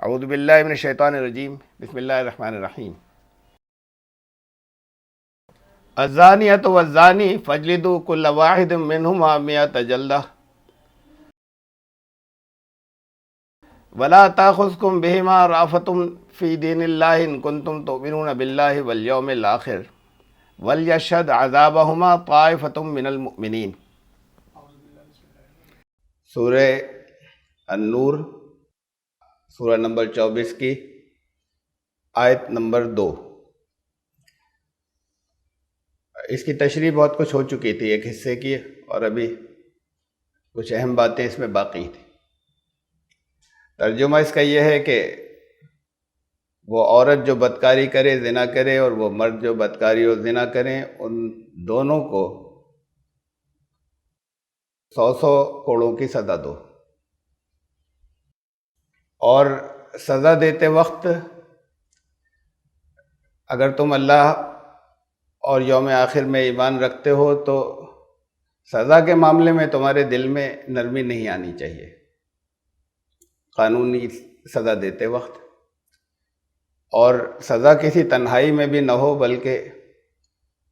اعوذ باللہ من الشیطان الرجیم، بسم اللہ الرحمن الرحیم۔ الزانیۃ والزانی فاجلدوا کل واحد منہما مئۃ جلدہ ولا تأخذکم بہما رأفۃ فی دین اللہ ان کنتم تؤمنون باللہ والیوم الآخر ولیشہد عذابہما طائفۃ من المؤمنین۔ سورہ النور، سورہ نمبر 24 کی آیت نمبر 2۔ اس کی تشریح بہت کچھ ہو چکی تھی ایک حصے کی، اور ابھی کچھ اہم باتیں اس میں باقی تھیں۔ ترجمہ اس کا یہ ہے کہ وہ عورت جو بدکاری کرے، زنا کرے، اور وہ مرد جو بدکاری اور زنا کریں، ان دونوں کو 100 کوڑوں کی سزا دو، اور سزا دیتے وقت اگر تم اللہ اور یوم آخر میں ایمان رکھتے ہو تو سزا کے معاملے میں تمہارے دل میں نرمی نہیں آنی چاہیے قانونی سزا دیتے وقت، اور سزا کسی تنہائی میں بھی نہ ہو، بلکہ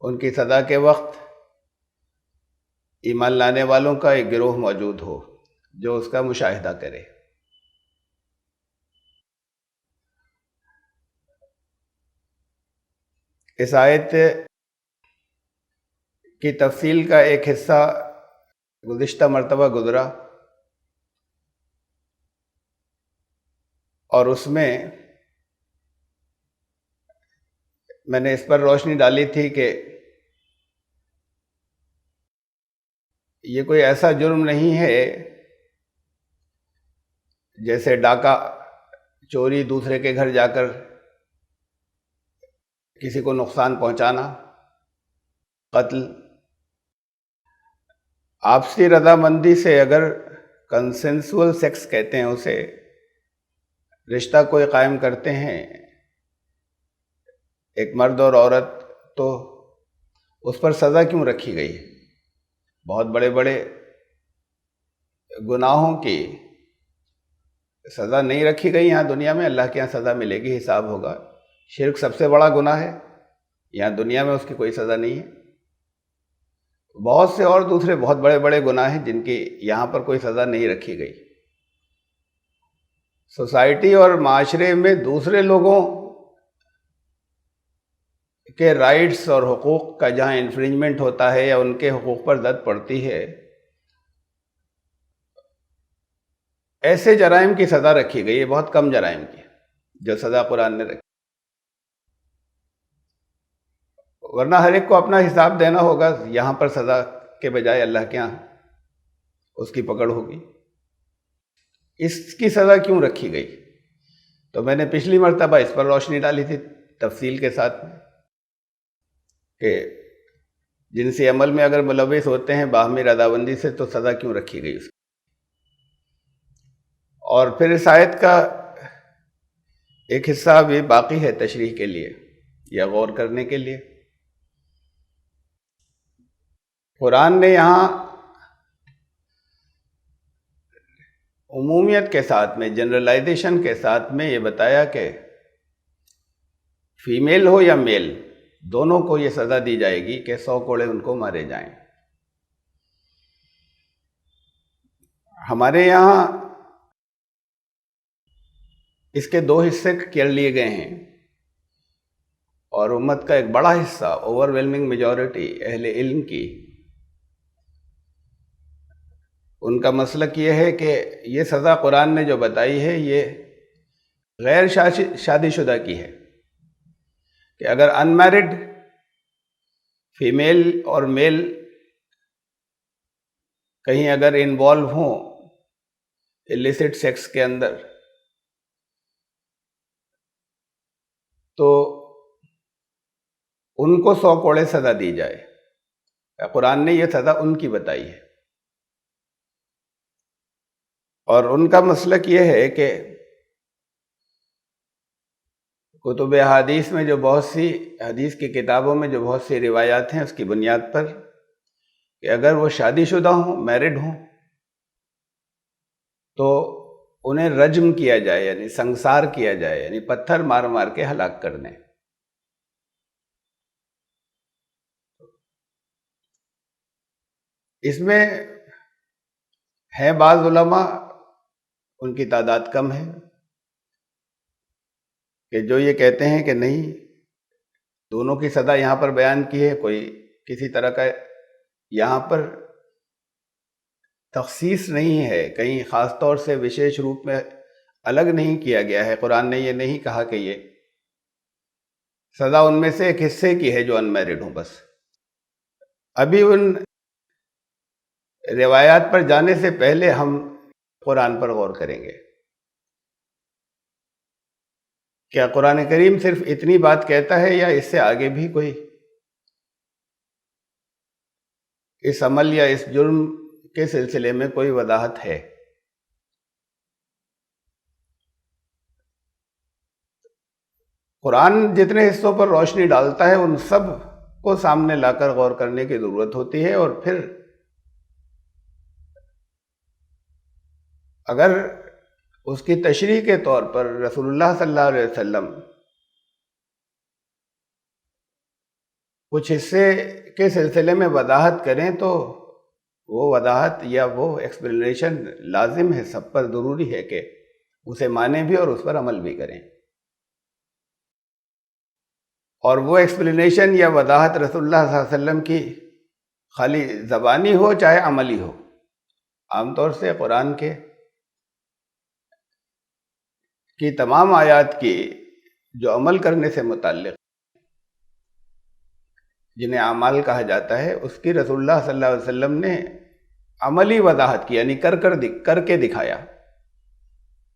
ان کی سزا کے وقت ایمان لانے والوں کا ایک گروہ موجود ہو جو اس کا مشاہدہ کرے۔ اس آیت کی تفصیل کا ایک حصہ گزشتہ مرتبہ گزرا، اور اس میں نے اس پر روشنی ڈالی تھی کہ یہ کوئی ایسا جرم نہیں ہے جیسے ڈاکہ، چوری، دوسرے کے گھر جا کر کسی کو نقصان پہنچانا، قتل۔ آپسی رضامندی سے اگر کنسنسول سیکس کہتے ہیں اسے، رشتہ کوئی قائم کرتے ہیں ایک مرد اور عورت، تو اس پر سزا کیوں رکھی گئی؟ بہت بڑے بڑے گناہوں کی سزا نہیں رکھی گئی یہاں دنیا میں، اللہ کے یہاں سزا ملے گی، حساب ہوگا۔ شرک سب سے بڑا گناہ ہے، یہاں دنیا میں اس کی کوئی سزا نہیں ہے۔ بہت سے اور دوسرے بہت بڑے بڑے گناہ ہیں جن کی یہاں پر کوئی سزا نہیں رکھی گئی۔ سوسائٹی اور معاشرے میں دوسرے لوگوں کے رائٹس اور حقوق کا جہاں انفرنجمنٹ ہوتا ہے یا ان کے حقوق پر زد پڑتی ہے، ایسے جرائم کی سزا رکھی گئی ہے، بہت کم جرائم کی جو سزا قرآن نے رکھی، ورنہ ہر ایک کو اپنا حساب دینا ہوگا، یہاں پر سزا کے بجائے اللہ کے یہاں اس کی پکڑ ہوگی۔ اس کی سزا کیوں رکھی گئی؟ تو میں نے پچھلی مرتبہ اس پر روشنی ڈالی تھی تفصیل کے ساتھ کہ جنسی عمل میں اگر ملوث ہوتے ہیں باہمی رضامندی سے تو سزا کیوں رکھی گئی اس کی۔ اور پھر اس آیت کا ایک حصہ بھی باقی ہے تشریح کے لیے یا غور کرنے کے لیے۔ قرآن نے یہاں عمومیت کے ساتھ میں، جنرلائزیشن کے ساتھ میں یہ بتایا کہ فیمیل ہو یا میل، دونوں کو یہ سزا دی جائے گی کہ 100 کوڑے ان کو مارے جائیں۔ ہمارے یہاں اس کے 2 حصے کر لیے گئے ہیں، اور امت کا ایک بڑا حصہ، اوور ویلمنگ میجورٹی اہل علم کی، ان کا مسلک یہ ہے کہ یہ سزا قرآن نے جو بتائی ہے یہ غیر شادی شدہ کی ہے، کہ اگر انمیرڈ فیمیل اور میل کہیں اگر انوالو ہوں illicit سیکس کے اندر، تو ان کو 100 کوڑے سزا دی جائے۔ قرآن نے یہ سزا ان کی بتائی ہے، اور ان کا مسلک یہ ہے کہ کتب حدیث میں جو بہت سی حدیث کی کتابوں میں جو بہت سی روایات ہیں اس کی بنیاد پر کہ اگر وہ شادی شدہ ہوں، میرڈ ہوں، تو انہیں رجم کیا جائے، یعنی سنسار کیا جائے، یعنی پتھر مار مار کے ہلاک کر دیں۔ اس میں ہے بعض علماء، ان کی تعداد کم ہے، کہ جو یہ کہتے ہیں کہ نہیں، دونوں کی سزا یہاں پر بیان کی ہے، کوئی کسی طرح کا یہاں پر تخصیص نہیں ہے، کہیں خاص طور سے وشیش روپ میں الگ نہیں کیا گیا ہے۔ قرآن نے یہ نہیں کہا کہ یہ سزا ان میں سے ایک حصے کی ہے جو انمیرڈ ہوں۔ بس ابھی ان روایات پر جانے سے پہلے ہم قرآن پر غور کریں گے۔ کیا قرآن کریم صرف اتنی بات کہتا ہے یا اس سے آگے بھی کوئی اس عمل یا اس جرم کے سلسلے میں کوئی وضاحت ہے؟ قرآن جتنے حصوں پر روشنی ڈالتا ہے ان سب کو سامنے لا کر غور کرنے کی ضرورت ہوتی ہے، اور پھر اگر اس کی تشریح کے طور پر رسول اللہ صلی اللہ علیہ وسلم کچھ حصے کے سلسلے میں وضاحت کریں تو وہ وضاحت یا وہ ایکسپلینیشن لازم ہے، سب پر ضروری ہے کہ اسے مانیں بھی اور اس پر عمل بھی کریں۔ اور وہ ایکسپلینیشن یا وضاحت رسول اللہ صلی اللہ علیہ وسلم کی خالی زبانی ہو چاہے عملی ہو۔ عام طور سے قرآن کی تمام آیات کی جو عمل کرنے سے متعلق، جنہیں اعمال کہا جاتا ہے، اس کی رسول اللہ صلی اللہ علیہ وسلم نے عملی وضاحت کی، یعنی کر کے دکھایا،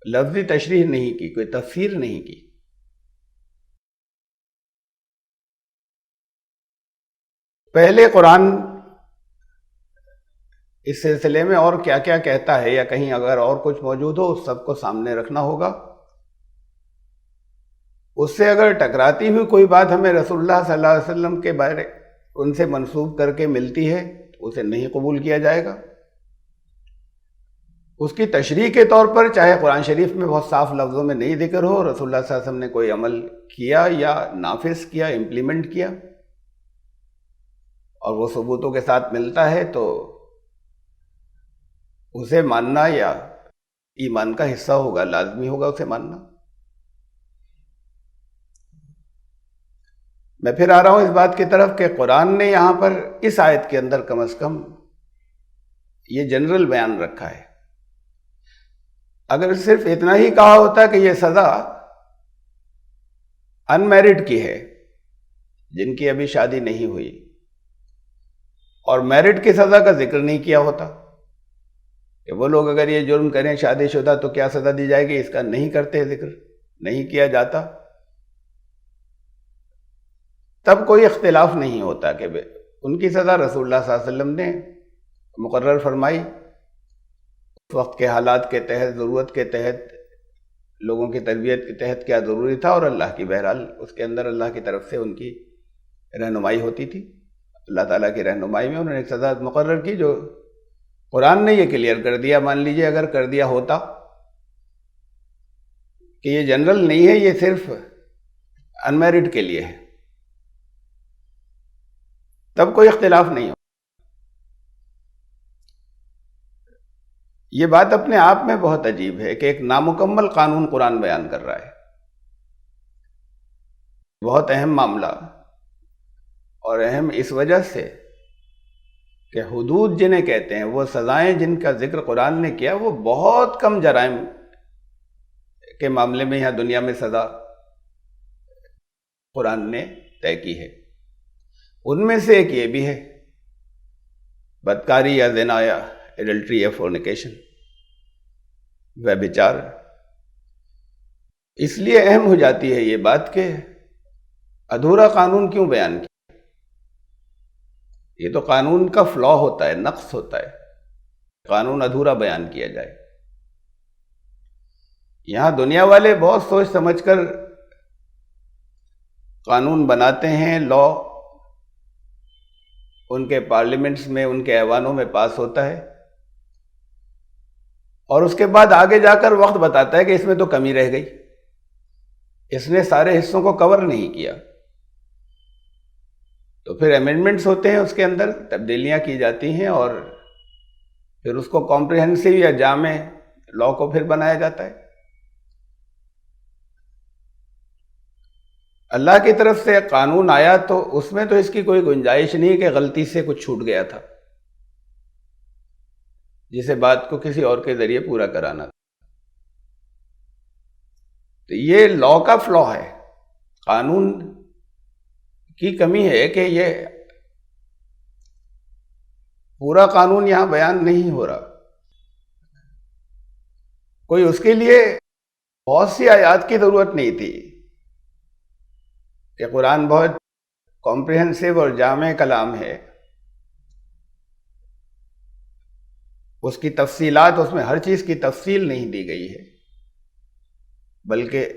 لفظی تشریح نہیں کی، کوئی تفسیر نہیں کی۔ پہلے قرآن اس سلسلے میں اور کیا کیا کہتا ہے، یا کہیں اگر اور کچھ موجود ہو، اس سب کو سامنے رکھنا ہوگا۔ اس سے اگر ٹکراتی ہوئی کوئی بات ہمیں رسول اللہ صلی اللہ علیہ وسلم کے بارے ان سے منسوب کر کے ملتی ہے، اسے نہیں قبول کیا جائے گا۔ اس کی تشریح کے طور پر چاہے قرآن شریف میں بہت صاف لفظوں میں نہیں ذکر ہو، رسول اللہ صلی اللہ علیہ وسلم نے کوئی عمل کیا یا نافذ کیا، امپلیمنٹ کیا، اور وہ ثبوتوں کے ساتھ ملتا ہے، تو اسے ماننا یا ایمان کا حصہ ہوگا، لازمی ہوگا اسے ماننا۔ میں پھر آ رہا ہوں اس بات کی طرف کہ قرآن نے یہاں پر اس آیت کے اندر کم از کم یہ جنرل بیان رکھا ہے۔ اگر صرف اتنا ہی کہا ہوتا کہ یہ سزا انمیرڈ کی ہے، جن کی ابھی شادی نہیں ہوئی، اور میرڈ کی سزا کا ذکر نہیں کیا ہوتا کہ وہ لوگ اگر یہ جرم کریں شادی شدہ تو کیا سزا دی جائے گی، اس کا نہیں کرتے، ذکر نہیں کیا جاتا، تب کوئی اختلاف نہیں ہوتا کہ ان کی سزا رسول اللہ صلی اللہ علیہ وسلم نے مقرر فرمائی، اس وقت کے حالات کے تحت، ضرورت کے تحت، لوگوں کی تربیت کے تحت کیا ضروری تھا، اور اللہ کی بہرحال اس کے اندر اللہ کی طرف سے ان کی رہنمائی ہوتی تھی۔ اللہ تعالیٰ کی رہنمائی میں انہوں نے ایک سزا مقرر کی، جو قرآن نے یہ کلیئر کر دیا۔ مان لیجئے اگر کر دیا ہوتا کہ یہ جنرل نہیں ہے، یہ صرف انمیرڈ کے لیے ہے، تب کوئی اختلاف نہیں ہو۔ یہ بات اپنے آپ میں بہت عجیب ہے کہ ایک نامکمل قانون قرآن بیان کر رہا ہے، بہت اہم معاملہ، اور اہم اس وجہ سے کہ حدود جنہیں کہتے ہیں، وہ سزائیں جن کا ذکر قرآن نے کیا، وہ بہت کم جرائم کے معاملے میں یہاں دنیا میں سزا قرآن نے طے کی ہے۔ ان میں سے ایک یہ بھی ہے، بدکاری یا زنا یا ایڈلٹری یا فورنیکیشن، ویبچار۔ اس لیے اہم ہو جاتی ہے یہ بات کہ ادھورا قانون کیوں بیان کیا۔ یہ تو قانون کا فلا ہوتا ہے، نقص ہوتا ہے، قانون ادھورا بیان کیا جائے۔ یہاں دنیا والے بہت سوچ سمجھ کر قانون بناتے ہیں، لا ان کے پارلیمنٹس میں، ان کے ایوانوں میں پاس ہوتا ہے، اور اس کے بعد آگے جا کر وقت بتاتا ہے کہ اس میں تو کمی رہ گئی، اس نے سارے حصوں کو کور نہیں کیا، تو پھر امینڈمنٹس ہوتے ہیں، اس کے اندر تبدیلیاں کی جاتی ہیں، اور پھر اس کو کمپریہنسو یا جامع لا کو پھر بنایا جاتا ہے۔ اللہ کی طرف سے قانون آیا تو اس میں تو اس کی کوئی گنجائش نہیں کہ غلطی سے کچھ چھوٹ گیا تھا، جسے بات کو کسی اور کے ذریعے پورا کرانا تھا۔ تو یہ لا کا فلا ہے، قانون کی کمی ہے کہ یہ پورا قانون یہاں بیان نہیں ہو رہا۔ کوئی اس کے لیے بہت سی آیات کی ضرورت نہیں تھی کہ قرآن بہت کمپریہنسو اور جامع کلام ہے، اس کی تفصیلات، اس میں ہر چیز کی تفصیل نہیں دی گئی ہے، بلکہ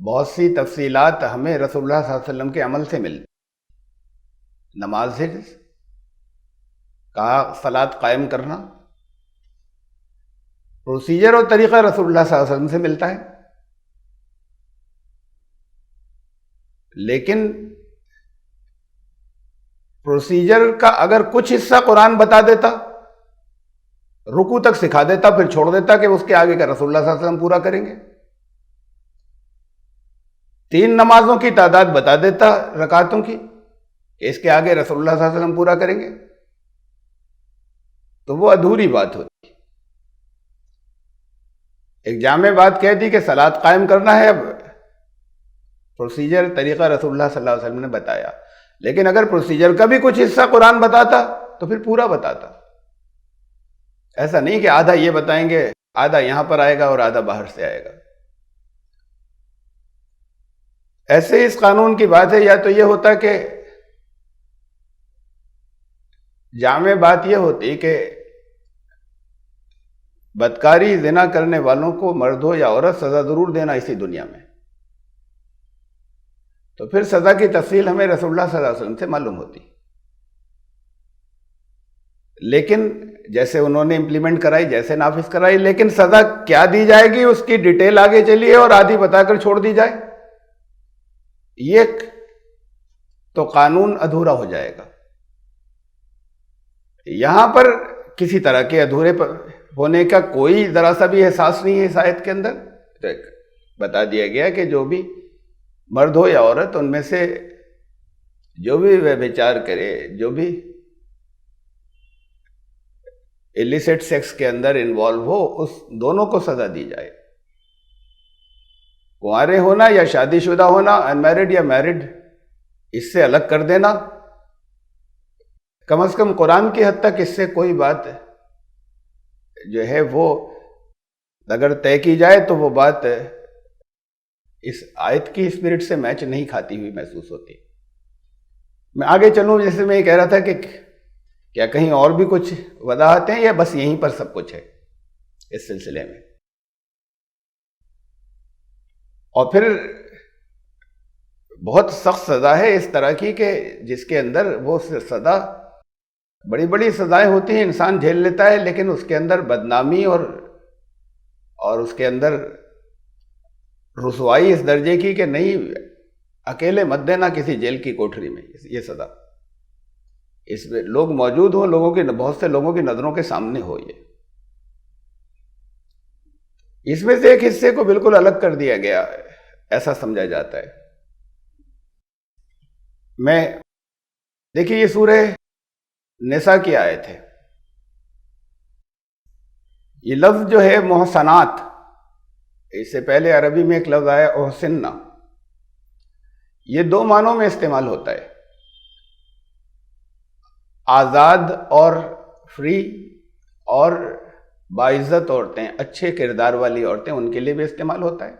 بہت سی تفصیلات ہمیں رسول اللہ صلی اللہ علیہ وسلم کے عمل سے ملتی۔ نماز سے کہا صلاۃ قائم کرنا، پروسیجر اور طریقہ رسول اللہ صلی اللہ علیہ وسلم سے ملتا ہے، لیکن پروسیجر کا اگر کچھ حصہ قرآن بتا دیتا، رکوع تک سکھا دیتا، پھر چھوڑ دیتا کہ اس کے آگے کا رسول اللہ صلی اللہ علیہ وسلم پورا کریں گے، 3 نمازوں کی تعداد بتا دیتا رکعتوں کی، اس کے آگے رسول اللہ صلی اللہ علیہ وسلم پورا کریں گے، تو وہ ادھوری بات ہوتی۔ ایک جامع بات کہہ دی کہ صلاۃ قائم کرنا ہے، اب پروسیجر طریقہ رسول اللہ صلی اللہ علیہ وسلم نے بتایا، لیکن اگر پروسیجر کا بھی کچھ حصہ قرآن بتاتا تو پھر پورا بتاتا۔ ایسا نہیں کہ آدھا یہ بتائیں گے، آدھا یہاں پر آئے گا اور آدھا باہر سے آئے گا۔ ایسے اس قانون کی بات ہے، یا تو یہ ہوتا کہ جامع بات یہ ہوتی کہ بدکاری زنا کرنے والوں کو مرد ہو یا عورت سزا ضرور دینا اسی دنیا میں، تو پھر سزا کی تفصیل ہمیں رسول اللہ صلی اللہ علیہ وسلم سے معلوم ہوتی، لیکن جیسے انہوں نے امپلیمنٹ کرائی، جیسے نافذ کرائی، لیکن سزا کیا دی جائے گی اس کی ڈیٹیل آگے چلی ہے اور آدھی بتا کر چھوڑ دی جائے، یہ تو قانون ادھورا ہو جائے گا۔ یہاں پر کسی طرح کے ادھورے ہونے کا کوئی ذرا سا بھی احساس نہیں ہے اس آیت کے اندر۔ بتا دیا گیا کہ جو بھی مرد ہو یا عورت، ان میں سے جو بھی ویبچار کرے، جو بھی ایلیسٹ سیکس کے اندر انوالو ہو، اس دونوں کو سزا دی جائے۔ کنوارے ہونا یا شادی شدہ ہونا، انمیرڈ یا میرڈ، اس سے الگ کر دینا، کم از کم قرآن کی حد تک اس سے کوئی بات جو ہے وہ اگر طے کی جائے تو وہ بات اس آیت کی اسپرٹ سے میچ نہیں کھاتی ہوئی محسوس ہوتی۔ میں آگے چلوں، جیسے میں یہ کہہ رہا تھا کہ کیا کہیں اور بھی کچھ وضاحت ہیں یا بس یہیں پر سب کچھ ہے اس سلسلے میں؟ اور پھر بہت سخت سزا ہے اس طرح کی کہ جس کے اندر وہ سزا، بڑی بڑی سزائیں ہوتی ہیں، انسان جھیل لیتا ہے، لیکن اس کے اندر بدنامی اور اس کے اندر رسوائی اس درجے کی کہ نہیں، اکیلے مت دینا کسی جیل کی کوٹری میں یہ سزا، اس میں لوگ موجود ہوں، بہت سے لوگوں کی نظروں کے سامنے ہو، یہ اس میں سے ایک حصے کو بالکل الگ کر دیا گیا، ایسا سمجھا جاتا ہے۔ میں دیکھیے یہ سورہ نساء کی آیت ہے، یہ لفظ جو ہے محسنات، اس سے پہلے عربی میں ایک لفظ آیا احسننا، یہ 2 معنوں میں استعمال ہوتا ہے، آزاد اور فری، اور باعزت عورتیں، اچھے کردار والی عورتیں، ان کے لیے بھی استعمال ہوتا ہے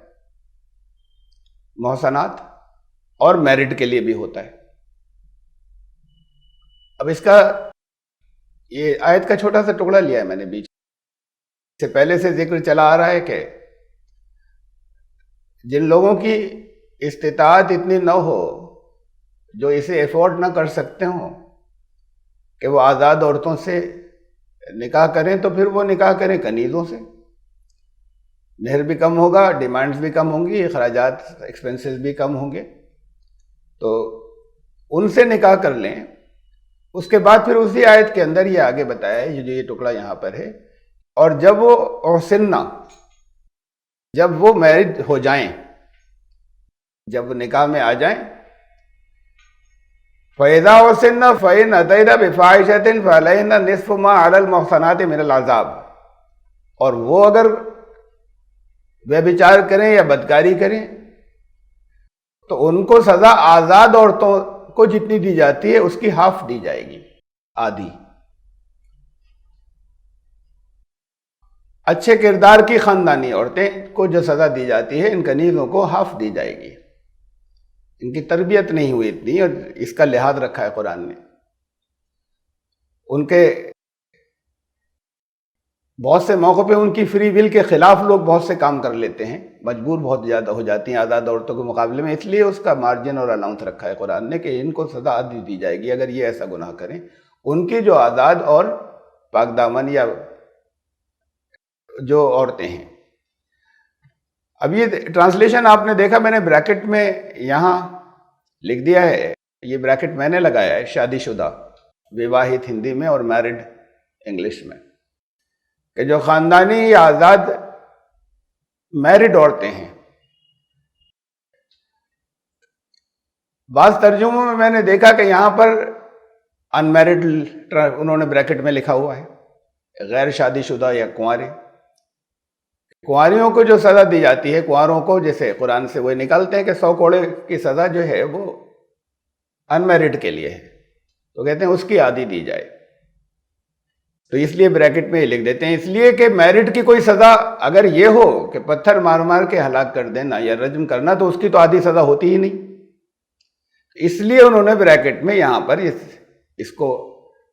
محسنات، اور میرڈ کے لیے بھی ہوتا ہے۔ اب اس کا یہ آیت کا چھوٹا سا ٹکڑا لیا ہے میں نے بیچ سے، پہلے سے ذکر چلا آ رہا ہے کہ جن لوگوں کی استطاعت اتنی نہ ہو، جو اسے افورڈ نہ کر سکتے ہوں کہ وہ آزاد عورتوں سے نکاح کریں تو پھر وہ نکاح کریں کنیزوں سے، مہر بھی کم ہوگا، ڈیمانڈز بھی کم ہوں گی، اخراجات ایکسپنسز بھی کم ہوں گے، تو ان سے نکاح کر لیں۔ اس کے بعد پھر اسی آیت کے اندر یہ آگے بتایا ہے، یہ ٹکڑا یہاں پر ہے، اور جب وہ احسننا، جب وہ میرڈ ہو جائیں، جب نکاح میں آ جائیں، فَإِذَا أُحْسِنَّ فَإِنْ أَتَيْنَ بِفَاحِشَةٍ فَعَلَيْهِنَّ نِصْفُ مَا عَلَى الْمُحْصَنَاتِ مِنَ الْعَذَابِ، اور وہ اگر ویبچار کریں یا بدکاری کریں تو ان کو سزا آزاد عورتوں کو جتنی دی جاتی ہے اس کی ہاف دی جائے گی، آدھی۔ اچھے کردار کی خاندانی عورتیں کو جو سزا دی جاتی ہے، ان کنیزوں کو ہاف دی جائے گی، ان کی تربیت نہیں ہوئی اتنی، اور اس کا لحاظ رکھا ہے قرآن نے۔ ان کے بہت سے موقع پہ ان کی فری ول کے خلاف لوگ بہت سے کام کر لیتے ہیں، مجبور بہت زیادہ ہو جاتی ہیں آزاد عورتوں کے مقابلے میں، اس لیے اس کا مارجن اور الاؤنس رکھا ہے قرآن نے کہ ان کو سزا آدھی دی جائے گی اگر یہ ایسا گناہ کریں۔ ان کی جو آزاد اور پاک دامن یا جو عورتیں ہیں۔ اب یہ ٹرانسلیشن آپ نے دیکھا، میں نے بریکٹ میں یہاں لکھ دیا ہے، یہ بریکٹ میں نے لگایا ہے، شادی شدہ وواہت ہندی میں اور میرڈ انگلش میں، کہ جو خاندانی یا آزاد میرڈ عورتیں ہیں۔ بعض ترجموں میں نے دیکھا کہ یہاں پر ان میرڈ انہوں نے بریکٹ میں لکھا ہوا ہے، غیر شادی شدہ یا کنوارے۔ کنواریوں کو جو سزا دی جاتی ہے، کنواروں کو، جیسے قرآن سے وہ نکالتے ہیں کہ 100 کوڑے کی سزا جو ہے وہ ان میرڈ کے لیے ہے، تو کہتے ہیں اس کی آدھی دی جائے، تو اس لیے بریکٹ میں یہ لکھ دیتے ہیں، اس لیے کہ میرڈ کی کوئی سزا اگر یہ ہو کہ پتھر مار مار کے ہلاک کر دینا یا رجم کرنا، تو اس کی تو آدھی سزا ہوتی ہی نہیں، اس لیے انہوں نے بریکٹ میں یہاں پر اس کو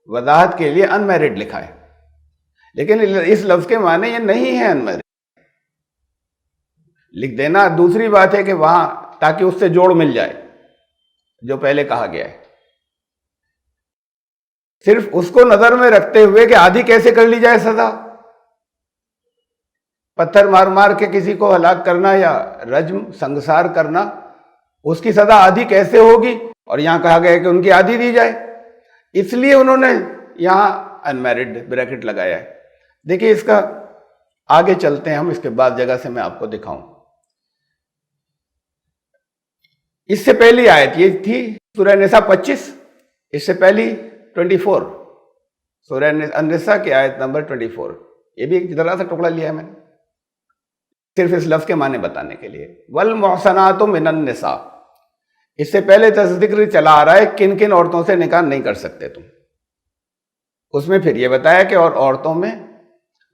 وضاحت کے لیے ان میرڈ لکھا ہے، لیکن اس لفظ کے معنی یہ نہیں ہے ان میرڈ لکھ دینا۔ دوسری بات ہے کہ وہاں تاکہ اس سے جوڑ مل جائے جو پہلے کہا گیا ہے، صرف اس کو نظر میں رکھتے ہوئے کہ آدھی کیسے کر لی جائے سزا، پتھر مار مار کے کسی کو ہلاک کرنا یا رجم سنگسار کرنا، اس کی سزا آدھی کیسے ہوگی، اور یہاں کہا گیا ہے کہ ان کی آدھی دی جائے، اس لیے انہوں نے یہاں ان میرڈ بریکٹ لگایا ہے۔ دیکھیے اس کا آگے چلتے ہیں ہم، اس کے بعد جگہ سے میں آپ کو دکھاؤں۔ اس سے پہلی آیت یہ تھی سورہ نساء 25، اس سے پہلی 24، سورہ النساء کی آیت نمبر 24، یہ بھی ایک ذرا سا ٹکڑا لیا ہے میں نے صرف اس لفظ کے معنی بتانے کے لیے۔ والمحصنات من النساء، اس سے پہلے ذکر چلا آ رہا ہے کن کن عورتوں سے نکاح نہیں کر سکتے تم، اس میں پھر یہ بتایا کہ اور عورتوں میں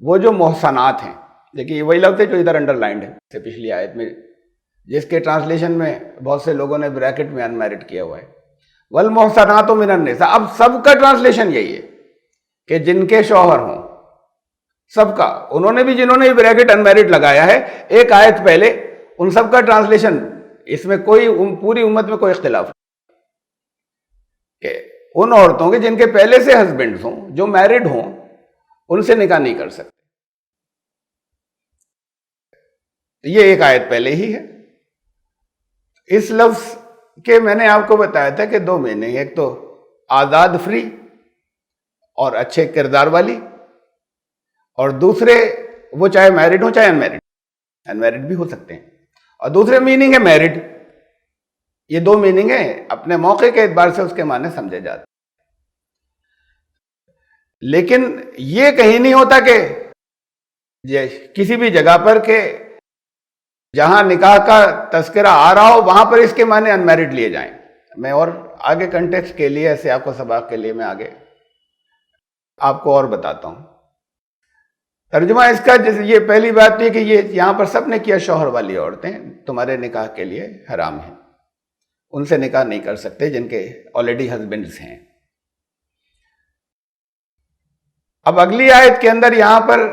وہ جو محصنات ہیں، دیکھیے یہ وہی لفظ ہے جو ادھر انڈر لائنڈ ہے سے پچھلی آیت میں، جس کے ٹرانسلیشن میں بہت سے لوگوں نے بریکٹ میں ان میرڈ کیا ہوا ہے۔ والمحصنات من النساء، اب سب کا ٹرانسلیشن یہی ہے کہ جن کے شوہر ہوں، سب کا، انہوں نے بھی جنہوں نے بریکٹ ان میرڈ لگایا ہے ایک آیت پہلے، ان سب کا ٹرانسلیشن، اس میں کوئی پوری امت میں کوئی اختلاف نہیں کہ ان عورتوں کے جن کے پہلے سے ہسبینڈز ہوں، جو میرڈ ہوں، ان سے نکاح نہیں کر سکتے، یہ ایک آیت پہلے ہی ہے۔ اس لفظ کہ میں نے آپ کو بتایا تھا کہ 2 میننگ، ایک تو آزاد فری اور اچھے کردار والی، اور دوسرے وہ چاہے میرڈ ہو چاہے ان میرڈ بھی ہو سکتے ہیں، اور دوسرے میننگ ہے میرڈ۔ یہ 2 میننگ ہیں، اپنے موقع کے اعتبار سے اس کے معنی سمجھے جاتے ہیں، لیکن یہ کہیں نہیں ہوتا کہ کسی بھی جگہ پر کہ جہاں نکاح کا تذکرہ آ رہا ہو وہاں پر اس کے معنی ان میرڈ لیے جائیں۔ میں اور آگے کنٹیکسٹ کے لیے، ایسے آپ کو سباق کے لیے میں آگے آپ کو اور بتاتا ہوں۔ ترجمہ اس کا، جیسے یہ پہلی بات یہ کہ یہ یہاں پر سب نے کیا، شوہر والی عورتیں تمہارے نکاح کے لیے حرام ہیں، ان سے نکاح نہیں کر سکتے جن کے آلریڈی ہسبینڈز ہیں۔ اب اگلی آیت کے اندر یہاں پر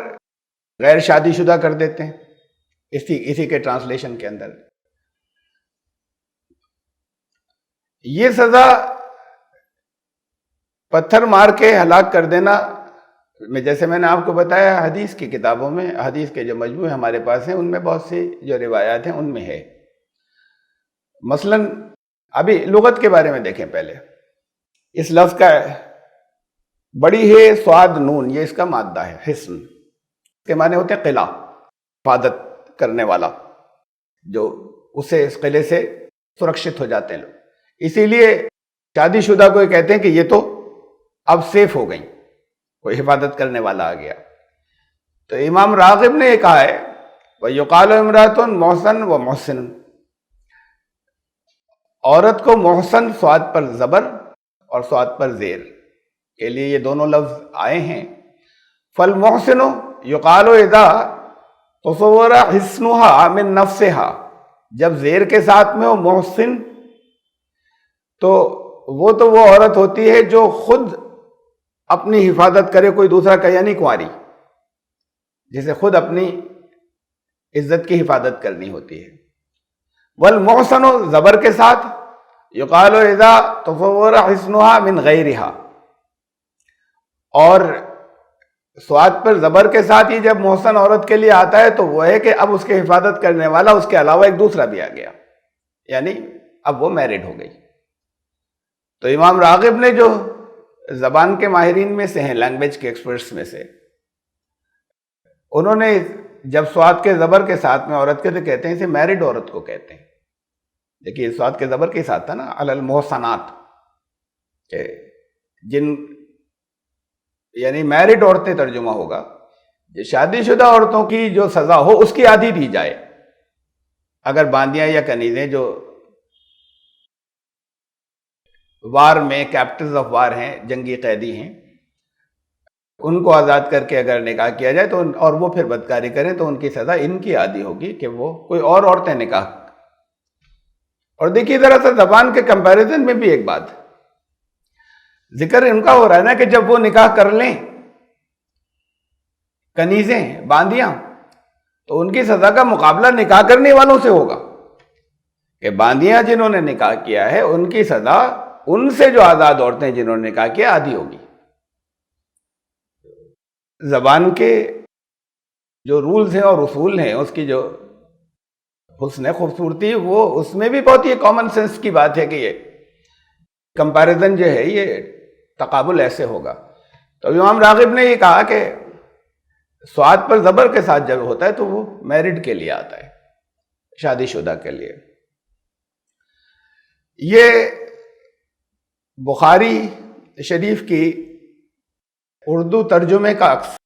غیر شادی شدہ کر دیتے ہیں اسی کے ٹرانسلیشن کے اندر۔ یہ سزا پتھر مار کے ہلاک کر دینا جیسے میں نے آپ کو بتایا حدیث کی کتابوں میں، حدیث کے جو مجموعے ہمارے پاس ہیں ان میں بہت سی جو روایات ہیں ان میں ہے. مثلاً ابھی لغت کے بارے میں دیکھیں پہلے. اس لفظ کا بڑی ہے سواد نون، یہ اس کا مادہ ہے حصن. اس کے معنی ہوتے ہیں قلعہ، حفاظت کرنے والا، جو اسے اس قلعے سے سرکشت ہو جاتے ہیں لوگ. اسی لیے شادی شدہ کو یہ کہتے ہیں کہ یہ تو اب سیف ہو گئی، کوئی حفاظت کرنے والا آ گیا. تو امام راغب نے یہ کہا ہے وَيُقَالُ امرأۃ محسن و محسن، عورت کو محسن صاد پر زبر اور صاد پر زیر کے لیے یہ دونوں لفظ آئے ہیں. فالمحسن یقال اذا تصور حسنها من نفسها، جب زیر کے ساتھ میں ہو محسن تو وہ عورت ہوتی ہے جو خود اپنی حفاظت کرے، کوئی دوسرا کا، یعنی کنواری، جسے خود اپنی عزت کی حفاظت کرنی ہوتی ہے. والمحسن زبر کے ساتھ یقال اذا تصور حسنها من غیرها، اور سواد پر زبر کے ساتھ ہی جب محسن عورت کے لیے آتا ہے تو وہ ہے کہ اب اس کی حفاظت کرنے والا اس کے علاوہ ایک دوسرا بھی آ گیا، یعنی اب وہ میرڈ ہو گئی. تو امام راغب نے جو زبان کے ماہرین میں سے ہیں، لینگویج کے ایکسپرٹس میں سے، انہوں نے جب سواد کے زبر کے ساتھ میں عورت کے تو کہتے ہیں اسے میرڈ عورت کو کہتے ہیں. دیکھیے سواد کے زبر کے ساتھ تھا نا علی المحسنات، کہ جن یعنی میرڈ عورتیں ترجمہ ہوگا، شادی شدہ عورتوں کی جو سزا ہو اس کی آدھی دی جائے. اگر باندیاں یا کنیزیں جو وار میں کیپٹنز آف وار ہیں، جنگی قیدی ہیں، ان کو آزاد کر کے اگر نکاح کیا جائے تو اور وہ پھر بدکاری کریں تو ان کی سزا ان کی آدھی ہوگی کہ وہ کوئی اور عورتیں نکاح. اور دیکھیے ذرا سا زبان کے کمپیریزن میں بھی ایک بات ذکر ان کا ہو رہا ہے نا کہ جب وہ نکاح کر لیں کنیزیں، باندیاں، تو ان کی سزا کا مقابلہ نکاح کرنے والوں سے ہوگا، کہ باندیاں جنہوں نے نکاح کیا ہے ان کی سزا ان سے جو آزاد عورتیں جنہوں نے نکاح کیا آدھی ہوگی. زبان کے جو رولز ہیں اور اصول ہیں، اس کی جو حسن خوبصورتی، وہ اس میں بھی بہت ہی کامن سینس کی بات ہے کہ یہ کمپیریزن جو ہے یہ تقابل ایسے ہوگا. تو امام راغب نے یہ کہا کہ سواد پر زبر کے ساتھ جب ہوتا ہے تو وہ میرڈ کے لیے آتا ہے، شادی شدہ کے لیے. یہ بخاری شریف کی اردو ترجمے کا عکس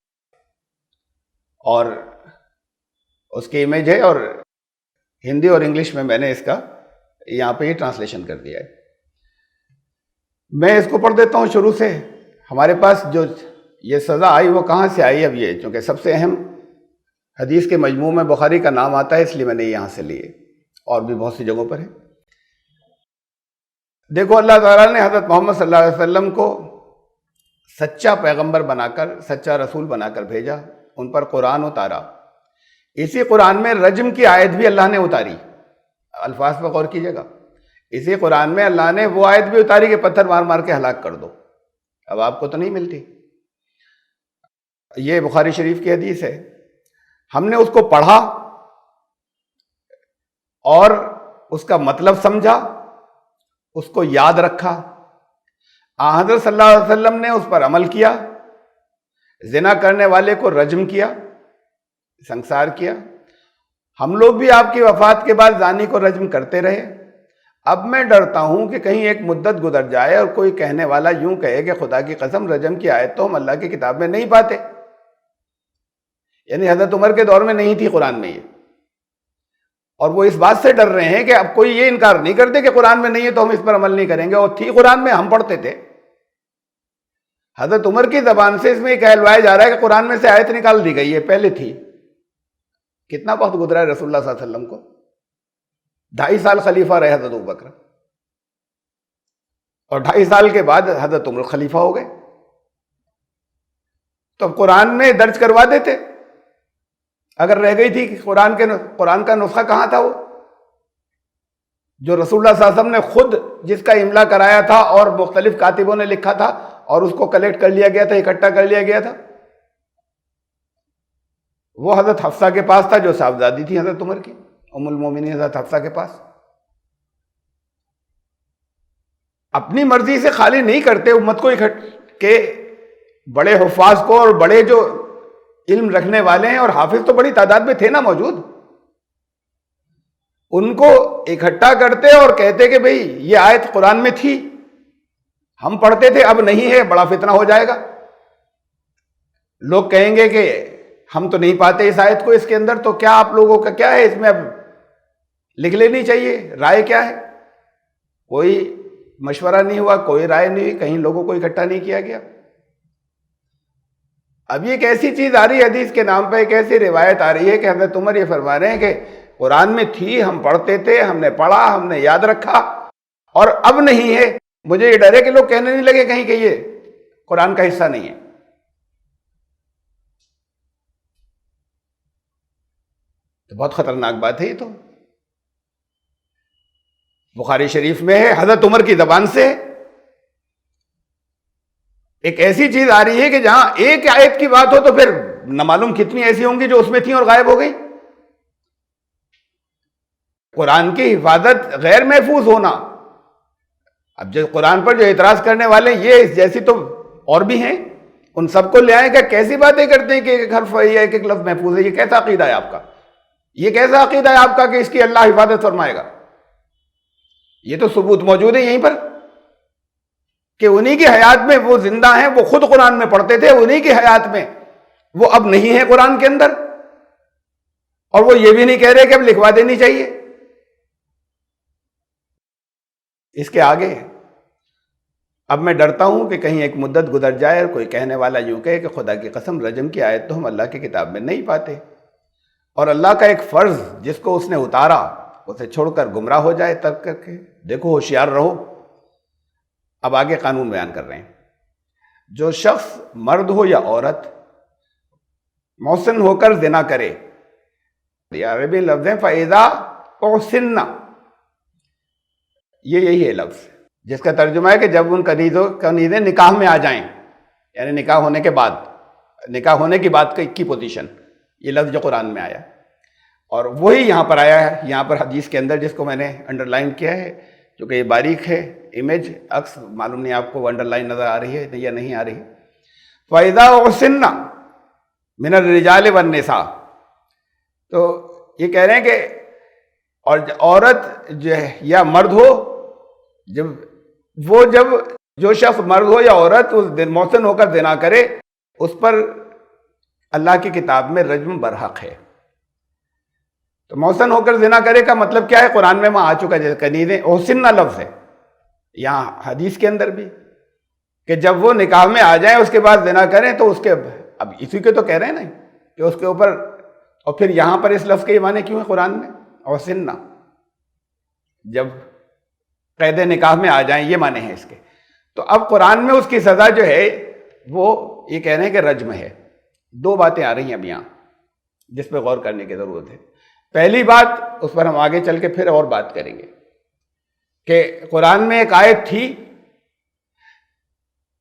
اور اس کی امیج ہے، اور ہندی اور انگلش میں نے اس کا یہاں پہ یہ ٹرانسلیشن کر دیا ہے. میں اس کو پڑھ دیتا ہوں شروع سے. ہمارے پاس جو یہ سزا آئی وہ کہاں سے آئی؟ اب یہ چونکہ سب سے اہم حدیث کے مجموع میں بخاری کا نام آتا ہے اس لیے میں نے یہاں سے لیے، اور بھی بہت سی جگہوں پر ہے. دیکھو اللہ تعالیٰ نے حضرت محمد صلی اللہ علیہ وسلم کو سچا پیغمبر بنا کر، سچا رسول بنا کر بھیجا، ان پر قرآن اتارا. اسی قرآن میں رجم کی آیت بھی اللہ نے اتاری. الفاظ پر غور کیجیے گا. اسی قرآن میں اللہ نے وہ آیت بھی اتاری کہ پتھر مار مار کے ہلاک کر دو. اب آپ کو تو نہیں ملتی. یہ بخاری شریف کی حدیث ہے. ہم نے اس کو پڑھا اور اس کا مطلب سمجھا، اس کو یاد رکھا. حضرت صلی اللہ علیہ وسلم نے اس پر عمل کیا، زنا کرنے والے کو رجم کیا، سنسار کیا. ہم لوگ بھی آپ کی وفات کے بعد زانی کو رجم کرتے رہے. اب میں ڈرتا ہوں کہ کہیں ایک مدت گزر جائے اور کوئی کہنے والا یوں کہے کہ خدا کی قسم رجم کی آیت تو ہم اللہ کی کتاب میں نہیں پاتے. یعنی حضرت عمر کے دور میں نہیں تھی قرآن میں یہ، اور وہ اس بات سے ڈر رہے ہیں کہ اب کوئی یہ انکار نہیں کرتے کہ قرآن میں نہیں ہے تو ہم اس پر عمل نہیں کریں گے. اور تھی قرآن میں، ہم پڑھتے تھے. حضرت عمر کی زبان سے اس میں یہ کہلوایا جا رہا ہے کہ قرآن میں سے آیت نکال دی گئی ہے، پہلے تھی. کتنا وقت گزرا ہے رسول اللہ صلی اللہ علیہ وسلم کو؟ 2.5 سال خلیفہ رہے حضرت ابوبکر، اور 2.5 سال کے بعد حضرت عمر خلیفہ ہو گئے. تو اب قرآن میں درج کروا دیتے. اگر رہ گئی تھی کہ قرآن کا نسخہ کہاں تھا؟ وہ جو رسول اللہ صلی اللہ علیہ وسلم نے خود جس کا املا کرایا تھا اور مختلف کاتبوں نے لکھا تھا اور اس کو کلیکٹ کر لیا گیا تھا، اکٹھا کر لیا گیا تھا، وہ حضرت حفصہ کے پاس تھا جو صاحبزادی تھی حضرت عمر کی، ام المومنین حضرت حفصہ کے پاس۔ اپنی مرضی سے خالی نہیں کرتے امت کو کہ بڑے حفاظ کو اور بڑے جو علم رکھنے والے ہیں، اور حافظ تو بڑی تعداد میں تھے نا موجود، ان کو اکٹھا کرتے اور کہتے کہ بھئی یہ آیت قرآن میں تھی، ہم پڑھتے تھے، اب نہیں ہے، بڑا فتنہ ہو جائے گا، لوگ کہیں گے کہ ہم تو نہیں پاتے اس آیت کو اس کے اندر، تو کیا آپ لوگوں کا کیا ہے اس میں، اب لکھ لینی چاہیے، رائے کیا ہے؟ کوئی مشورہ نہیں ہوا، کوئی رائے نہیں ہوئی، کہیں لوگوں کو اکٹھا نہیں کیا گیا۔ اب یہ ایک ایسی چیز آ رہی ہے حدیث کے نام پہ، ایک ایسی روایت آ رہی ہے کہ حضرت عمر یہ فرما رہے ہیں کہ قرآن میں تھی، ہم پڑھتے تھے، ہم نے پڑھا، ہم نے یاد رکھا، اور اب نہیں ہے، مجھے یہ ڈر ہے کہ لوگ کہنے نہیں لگے کہیں کہ یہ قرآن کا حصہ نہیں ہے۔ تو بہت خطرناک بات ہے یہ تو۔ بخاری شریف میں ہے، حضرت عمر کی زبان سے ایک ایسی چیز آ رہی ہے کہ جہاں ایک آیت کی بات ہو تو پھر نہ معلوم کتنی ایسی ہوں گی جو اس میں تھیں اور غائب ہو گئی۔ قرآن کی حفاظت غیر محفوظ ہونا، اب جو قرآن پر جو اعتراض کرنے والے یہ اس جیسی تو اور بھی ہیں، ان سب کو لے آئیں کہ کیسی باتیں کرتے ہیں کہ ایک حرف ہے یا ایک ایک لفظ محفوظ ہے، یہ کیسا عقیدہ ہے آپ کا؟ یہ کیسا عقیدہ ہے آپ کا کہ اس کی اللہ حفاظت فرمائے گا؟ یہ تو ثبوت موجود ہے یہیں پر کہ انہی کی حیات میں وہ زندہ ہیں، وہ خود قرآن میں پڑھتے تھے، انہی کی حیات میں وہ اب نہیں ہے قرآن کے اندر، اور وہ یہ بھی نہیں کہہ رہے کہ اب لکھوا دینی چاہیے۔ اس کے آگے اب میں ڈرتا ہوں کہ کہیں ایک مدت گزر جائے اور کوئی کہنے والا یوں کہے کہ خدا کی قسم رجم کی آیت تو ہم اللہ کی کتاب میں نہیں پاتے، اور اللہ کا ایک فرض جس کو اس نے اتارا اسے چھوڑ کر گمراہ ہو جائے ترک کر کے۔ دیکھو ہوشیار رہو۔ اب آگے قانون بیان کر رہے ہیں، جو شخص مرد ہو یا عورت محسن ہو کر زنا کرے، یہ عربی لفظ ہے فَإِذَا أُحْسِنَّ، یہی ہے لفظ جس کا ترجمہ ہے کہ جب ان کنیزیں نکاح میں آ جائیں، یعنی نکاح ہونے کے بعد، نکاح ہونے کی بات کی پوزیشن، یہ لفظ جو قرآن میں آیا، اور وہی یہاں پر آیا ہے، یہاں پر حدیث کے اندر جس کو میں نے انڈر لائن کیا ہے، چونکہ یہ باریک ہے امیج، عکس معلوم نہیں آپ کو انڈر لائن نظر آ رہی ہے یا نہیں آ رہی۔ فَإِذَا أُحْسِنَّ مِنَ الرِّجَالِ وَالنِّسَاءِ، تو یہ کہہ رہے ہیں کہ اور عورت جو ہے یا مرد ہو، جب جو شخص مرد ہو یا عورت اس محسن ہو کر زنا کرے، اس پر اللہ کی کتاب میں رجم برحق ہے۔ تو محسن ہو کر زنا کرے کا مطلب کیا ہے؟ قرآن میں وہاں آ چکا ہے، جیسے کنیزیں احسنہ لفظ ہے، یہاں حدیث کے اندر بھی کہ جب وہ نکاح میں آ جائیں اس کے بعد زنا کریں تو اس کے، اب اسی کے تو کہہ رہے ہیں نا کہ اس کے اوپر، اور پھر یہاں پر اس لفظ کے معنی کیوں ہے قرآن میں احسنہ، جب قید نکاح میں آ جائیں، یہ معنی ہے اس کے۔ تو اب قرآن میں اس کی سزا جو ہے وہ یہ کہہ رہے ہیں کہ رجم ہے۔ دو باتیں آ رہی ہیں اب یہاں جس پہ غور کرنے کی ضرورت ہے۔ پہلی بات، اس پر ہم آگے چل کے پھر اور بات کریں گے، کہ قرآن میں ایک آیت تھی،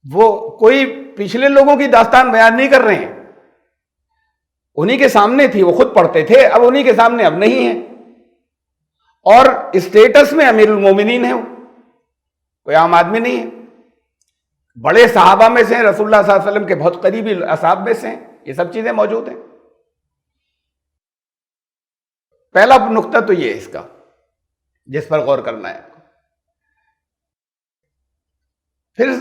وہ کوئی پچھلے لوگوں کی داستان بیان نہیں کر رہے ہیں، انہی کے سامنے تھی، وہ خود پڑھتے تھے، اب انہی کے سامنے اب نہیں ہے، اور اسٹیٹس میں امیر المومنین ہیں، کوئی عام آدمی نہیں ہے، بڑے صحابہ میں سے ہیں، رسول اللہ صلی اللہ علیہ وسلم کے بہت قریبی اصحاب میں سے ہیں، یہ سب چیزیں موجود ہیں۔ پہلا نقطہ تو یہ ہے اس کا جس پر غور کرنا ہے۔ پھر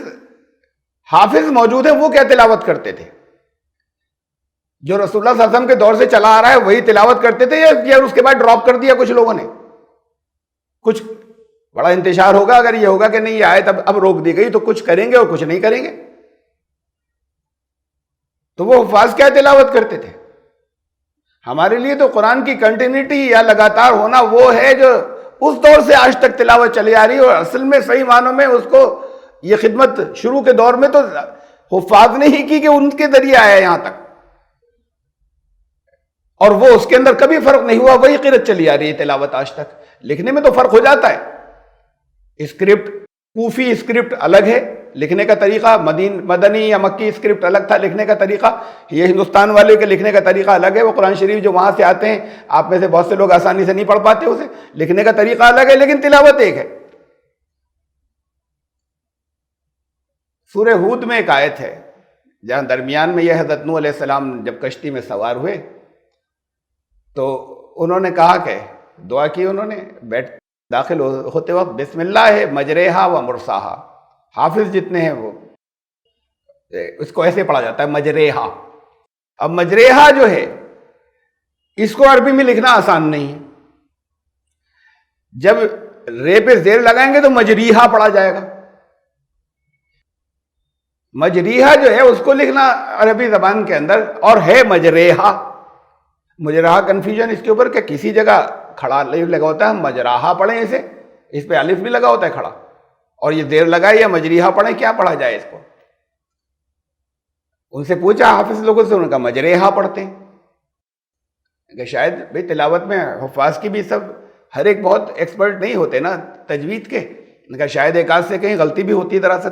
حافظ موجود ہیں، وہ کیا تلاوت کرتے تھے؟ جو رسول اللہ صلی اللہ علیہ وسلم کے دور سے چلا آ رہا ہے وہی تلاوت کرتے تھے، یا اس کے بعد ڈراپ کر دیا کچھ لوگوں نے؟ کچھ بڑا انتشار ہوگا اگر یہ ہوگا کہ نہیں یہ آیت اب روک دی گئی، تو کچھ کریں گے اور کچھ نہیں کریں گے۔ تو وہ حفاظ کیا تلاوت کرتے تھے؟ ہمارے لیے تو قرآن کی کنٹینیوٹی یا لگاتار ہونا وہ ہے جو اس دور سے آج تک تلاوت چلی آ رہی ہے، اور اصل میں صحیح معنوں میں اس کو یہ خدمت شروع کے دور میں تو حفاظ نے ہی کی کہ ان کے ذریعے آیا یہاں تک، اور وہ اس کے اندر کبھی فرق نہیں ہوا، وہی قرأت چلی آ رہی ہے تلاوت آج تک۔ لکھنے میں تو فرق ہو جاتا ہے، اسکرپٹ کوفی اسکرپٹ الگ ہے لکھنے کا طریقہ مدنی یا مکی اسکرپٹ الگ تھا، لکھنے کا طریقہ، یہ ہندوستان والے کے لکھنے کا طریقہ الگ ہے. وہ قرآن شریف جو وہاں سے آتے ہیں، آپ میں سے بہت سے لوگ آسانی سے نہیں پڑھ پاتے اسے، لکھنے کا طریقہ الگ ہے لیکن تلاوت ایک ہے. سورہ ہود میں ایک آیت ہے جہاں درمیان میں یہ حضرت نوح علیہ السلام جب کشتی میں سوار ہوئے تو انہوں نے کہا کہ دعا کی، انہوں نے داخل ہوتے وقت بسم اللہ مجریہا و مرساہا. حافظ جتنے ہیں وہ اس کو ایسے پڑھا جاتا ہے مجریہا. اب مجریہا جو ہے اس کو عربی میں لکھنا آسان نہیں ہے. جب رے پہ زیر لگائیں گے تو مجریہا پڑھا جائے گا. مجریہا جو ہے اس کو لکھنا عربی زبان کے اندر اور ہے مجریہا. مجراہا کنفیوژن اس کے اوپر کہ کسی جگہ کھڑا الف لگا ہوتا ہے، ہم مجراہا پڑھیں اسے، اس پہ الف بھی لگا ہوتا ہے کھڑا، اور یہ زیر لگائے یا مجریہا پڑھیں، کیا پڑھا جائے اس کو؟ ان سے پوچھا حافظ لوگوں سے، انہوں نے کہا مجریہا پڑھتے ہیں. کہ شاید بھئی تلاوت میں حفاظ کی بھی سب ہر ایک بہت ایکسپرٹ نہیں ہوتے نا تجوید کے. نے کہا شاید ایک آدھ سے کہیں غلطی بھی ہوتی ہے ذرا سے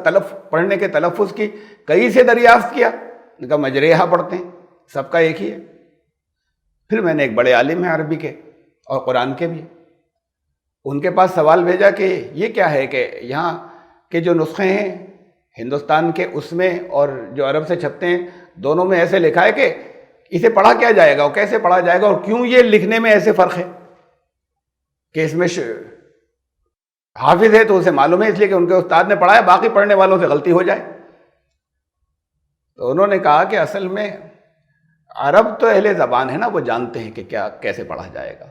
پڑھنے کے تلفظ کی، کہیں سے دریافت کیا. نے کہا مجریہا پڑھتے ہیں، سب کا ایک ہی ہے. پھر میں نے ایک بڑے عالم ہیں عربی کے اور قرآن کے بھی، ان کے پاس سوال بھیجا کہ یہ کیا ہے کہ یہاں کے جو نسخے ہیں ہندوستان کے اس میں اور جو عرب سے چھپتے ہیں دونوں میں ایسے لکھا ہے کہ اسے پڑھا کیا جائے گا اور کیسے پڑھا جائے گا، اور کیوں یہ لکھنے میں ایسے فرق ہے کہ اس میں حافظ ہے تو اسے معلوم ہے اس لیے کہ ان کے استاد نے پڑھایا، باقی پڑھنے والوں سے غلطی ہو جائے. تو انہوں نے کہا کہ اصل میں عرب تو اہل زبان ہے نا، وہ جانتے ہیں کہ کیا کیسے پڑھا جائے گا.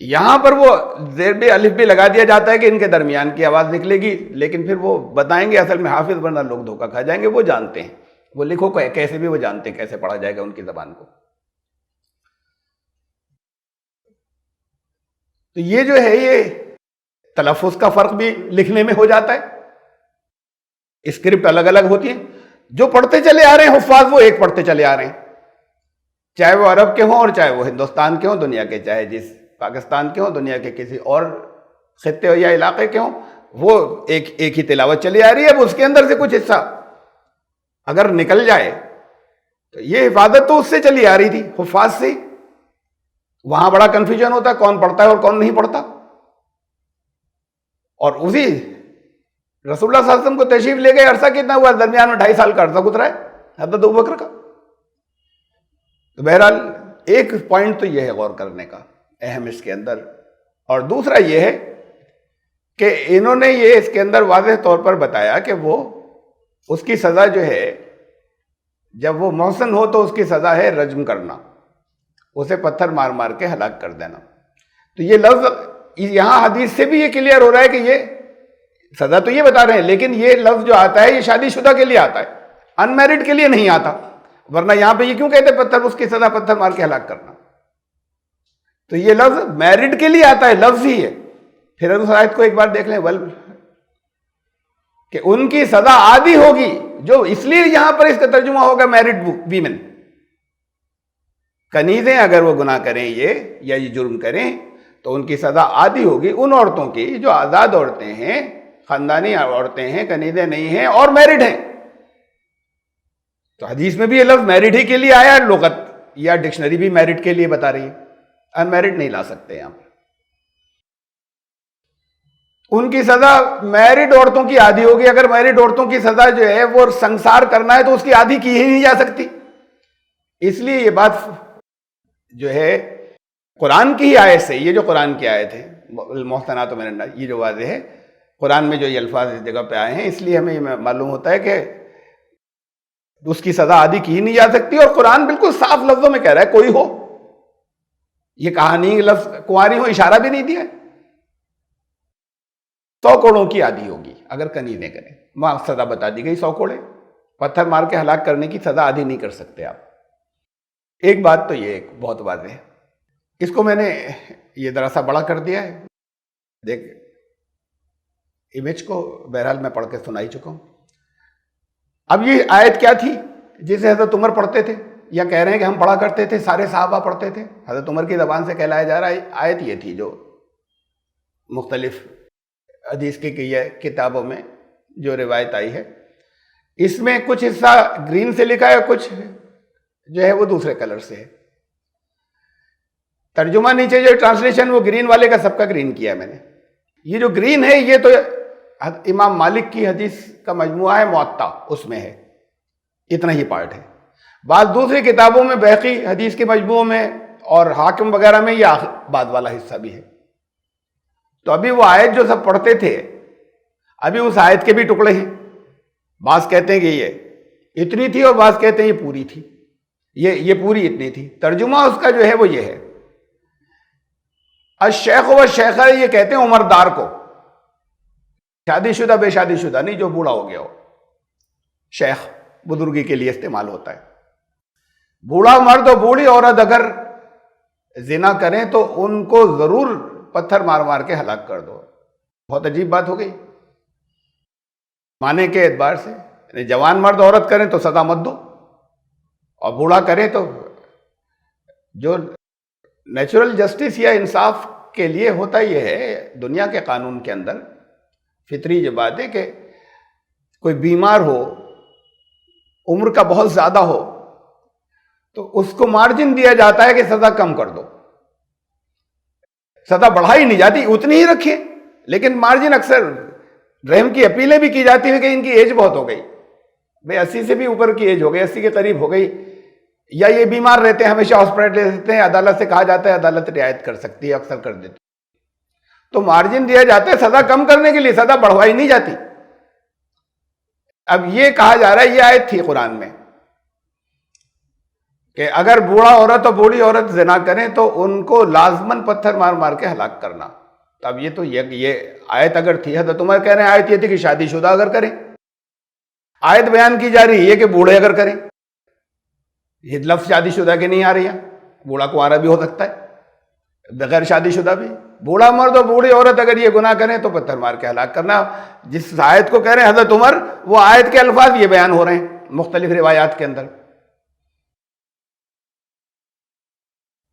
یہاں پر وہ زیر بھی الف بھی لگا دیا جاتا ہے کہ ان کے درمیان کی آواز نکلے گی، لیکن پھر وہ بتائیں گے اصل میں حافظ، ورنہ لوگ دھوکہ کھا جائیں گے. وہ جانتے ہیں، وہ لکھو کیسے بھی وہ جانتے ہیں کیسے پڑھا جائے گا ان کی زبان کو. تو یہ جو ہے یہ تلفظ کا فرق بھی لکھنے میں ہو جاتا ہے، اسکرپٹ الگ الگ ہوتی ہے. جو پڑھتے چلے آ رہے ہیں حفاظ وہ ایک پڑھتے چلے آ رہے ہیں، چاہے وہ عرب کے ہوں اور چاہے وہ ہندوستان کے ہوں دنیا کے، چاہے جس پاکستان کے ہوں دنیا کے کسی اور خطے یا علاقے کے ہوں، وہ ایک ہی تلاوت چلی آ رہی ہے. اب اس کے اندر سے کچھ حصہ اگر نکل جائے تو یہ حفاظت تو اس سے چلی آ رہی تھی حفاظ سے. وہاں بڑا کنفیوژن ہوتا ہے کون پڑھتا ہے اور کون نہیں پڑھتا. اور اسی رسول اللہ صلی اللہ علیہ وسلم کو تشریف لے گئے، عرصہ کتنا ہوا؟ درمیان میں 2.5 سال کا عرصہ گزرا ہے حضرت ابوبکر کا. تو بہرحال ایک پوائنٹ تو یہ ہے غور کرنے کا اہم اس کے اندر، اور دوسرا یہ ہے کہ انہوں نے یہ اس کے اندر واضح طور پر بتایا کہ وہ اس کی سزا جو ہے جب وہ محسن ہو تو اس کی سزا ہے رجم کرنا، اسے پتھر مار مار کے ہلاک کر دینا. تو یہ لفظ یہاں حدیث سے بھی یہ کلیئر ہو رہا ہے کہ یہ سزا تو یہ بتا رہے ہیں، لیکن یہ لفظ جو آتا ہے یہ شادی شدہ کے لیے آتا ہے، ان میرڈ کے لیے نہیں آتا. ورنہ یہاں پہ یہ کیوں کہتے پتھر، اس کی سزا پتھر مار کے ہلاک کرنا. تو یہ لفظ میرڈ کے لیے آتا ہے، لفظ ہی ہے. پھر اس آیت کو ایک بار دیکھ لیں، کہ ان کی سزا عادی ہوگی، جو اس لیے یہاں پر اس کا ترجمہ ہوگا میرڈ ویمن. کنیزیں اگر وہ گناہ کریں یہ جرم کریں تو ان کی سزا عادی ہوگی ان عورتوں کی جو آزاد عورتیں ہیں، خاندانی عورتیں ہیں، کنیزیں نہیں ہیں اور میرڈ ہیں. تو حدیث میں بھی یہ لفظ میرڈ ہی کے لیے آیا، لغت یا ڈکشنری بھی میرڈ کے لیے بتا رہی ہے، ان میرڈ نہیں لا سکتے یہاں پر. ان کی سزا میرڈ عورتوں کی عادی ہوگی. اگر میرڈ عورتوں کی سزا جو ہے وہ سنسار کرنا ہے تو اس کی عادی کی ہی نہیں جا سکتی. اس لیے یہ بات جو ہے قرآن کی ہی آیت سے، یہ جو قرآن کی آیت ہے المحصنات من النساء، یہ جو واضح ہے قرآن میں جو یہ الفاظ اس جگہ پہ آئے ہیں، اس لیے ہمیں معلوم ہوتا ہے کہ اس کی سزا عادی کی ہی نہیں جا سکتی. اور قرآن بالکل صاف لفظوں میں کہہ رہا ہے کوئی ہو، یہ کہانی لفظ کنواری ہو اشارہ بھی نہیں دیا ہے. 100 کوڑوں کی عادی ہوگی اگر کنیزیں کریں، وہاں سزا بتا دی گئی 100 کوڑے، پتھر مار کے ہلاک کرنے کی سزا عادی نہیں کر سکتے آپ. ایک بات تو یہ ایک بہت واضح ہے، اس کو میں نے یہ ذرا سا بڑا کر دیا ہے. دیکھ امیج کو بہرحال میں پڑھ کے سنائی چکا ہوں. اب یہ آیت کیا تھی جسے حضرت عمر پڑھتے تھے، یا کہہ رہے ہیں کہ ہم پڑھا کرتے تھے، سارے صحابہ پڑھتے تھے، حضرت عمر کی زبان سے کہلایا جا رہا ہے. آیت یہ تھی جو مختلف حدیث کی کتابوں میں جو روایت آئی ہے اس میں کچھ حصہ گرین سے لکھا ہے، کچھ جو ہے وہ دوسرے کلر سے ہے. ترجمہ نیچے جو ٹرانسلیشن وہ گرین والے کا سب کا گرین کیا ہے میں نے. یہ جو گرین ہے یہ تو امام مالک کی حدیث کا مجموعہ ہے موطا، اس میں ہے، اتنا ہی پارٹ ہے. بعض دوسری کتابوں میں بیہقی حدیث کے مجموعوں میں اور حاکم وغیرہ میں یہ بعد والا حصہ بھی ہے. تو ابھی وہ آیت جو سب پڑھتے تھے ابھی اس آیت کے بھی ٹکڑے ہیں. بعض کہتے ہیں کہ یہ اتنی تھی اور بعض کہتے ہیں یہ پوری تھی، یہ پوری اتنی تھی. ترجمہ اس کا جو ہے وہ یہ ہے. الشیخ و شیخہ یہ کہتے ہیں عمردار کو، شادی شدہ بے شادی شدہ نہیں، جو بوڑھا ہو گیا ہو. شیخ بزرگی کے لیے استعمال ہوتا ہے. بوڑھا مرد اور بوڑھی عورت اگر زنا کریں تو ان کو ضرور پتھر مار مار کے ہلاک کر دو. بہت عجیب بات ہو گئی معنی کے اعتبار سے. یعنی جوان مرد عورت کریں تو سزا مت دو، اور بوڑھا کرے تو جو نیچرل جسٹس یا انصاف کے لیے ہوتا یہ ہے دنیا کے قانون کے اندر فطری یہ بات ہے کہ کوئی بیمار ہو، عمر کا بہت زیادہ ہو، تو اس کو مارجن دیا جاتا ہے کہ سزا کم کر دو. سزا بڑھائی نہیں جاتی، اتنی ہی رکھیں، لیکن مارجن اکثر رحم کی اپیلیں بھی کی جاتی ہیں کہ ان کی ایج بہت ہو گئی، بھئی 80 سے بھی اوپر کی ایج ہو گئی، 80 کے قریب ہو گئی، یا یہ بیمار رہتے ہیں ہمیشہ ہاسپٹل رہتے ہیں. عدالت سے کہا جاتا ہے عدالت رعایت کر سکتی ہے، اکثر کر دیتی، تو مارجن دیا جاتا ہے سزا کم کرنے کے لیے، سزا بڑھوائی نہیں جاتی. اب یہ کہا جا رہا ہے، یہ آیت تھی قرآن میں کہ اگر بوڑھا عورت اور بوڑھی عورت زنا کریں تو ان کو لازماً پتھر مار مار کے ہلاک کرنا. تو اب یہ تو یہ آیت اگر تھی، حضرت عمر کہہ رہے ہیں آیت یہ تھی کہ شادی شدہ اگر کریں، آیت بیان کی جا رہی ہے کہ بوڑھے اگر کریں. یہ لفظ شادی شدہ کے نہیں آ رہی ہے، بوڑھا کنوارا بھی ہو سکتا ہے، بغیر شادی شدہ بھی. بوڑھا مرد اور بوڑھی عورت اگر یہ گناہ کریں تو پتھر مار کے ہلاک کرنا. جس آیت کو کہہ رہے ہیں حضرت عمر، وہ آیت کے الفاظ یہ بیان ہو رہے ہیں مختلف روایات کے اندر.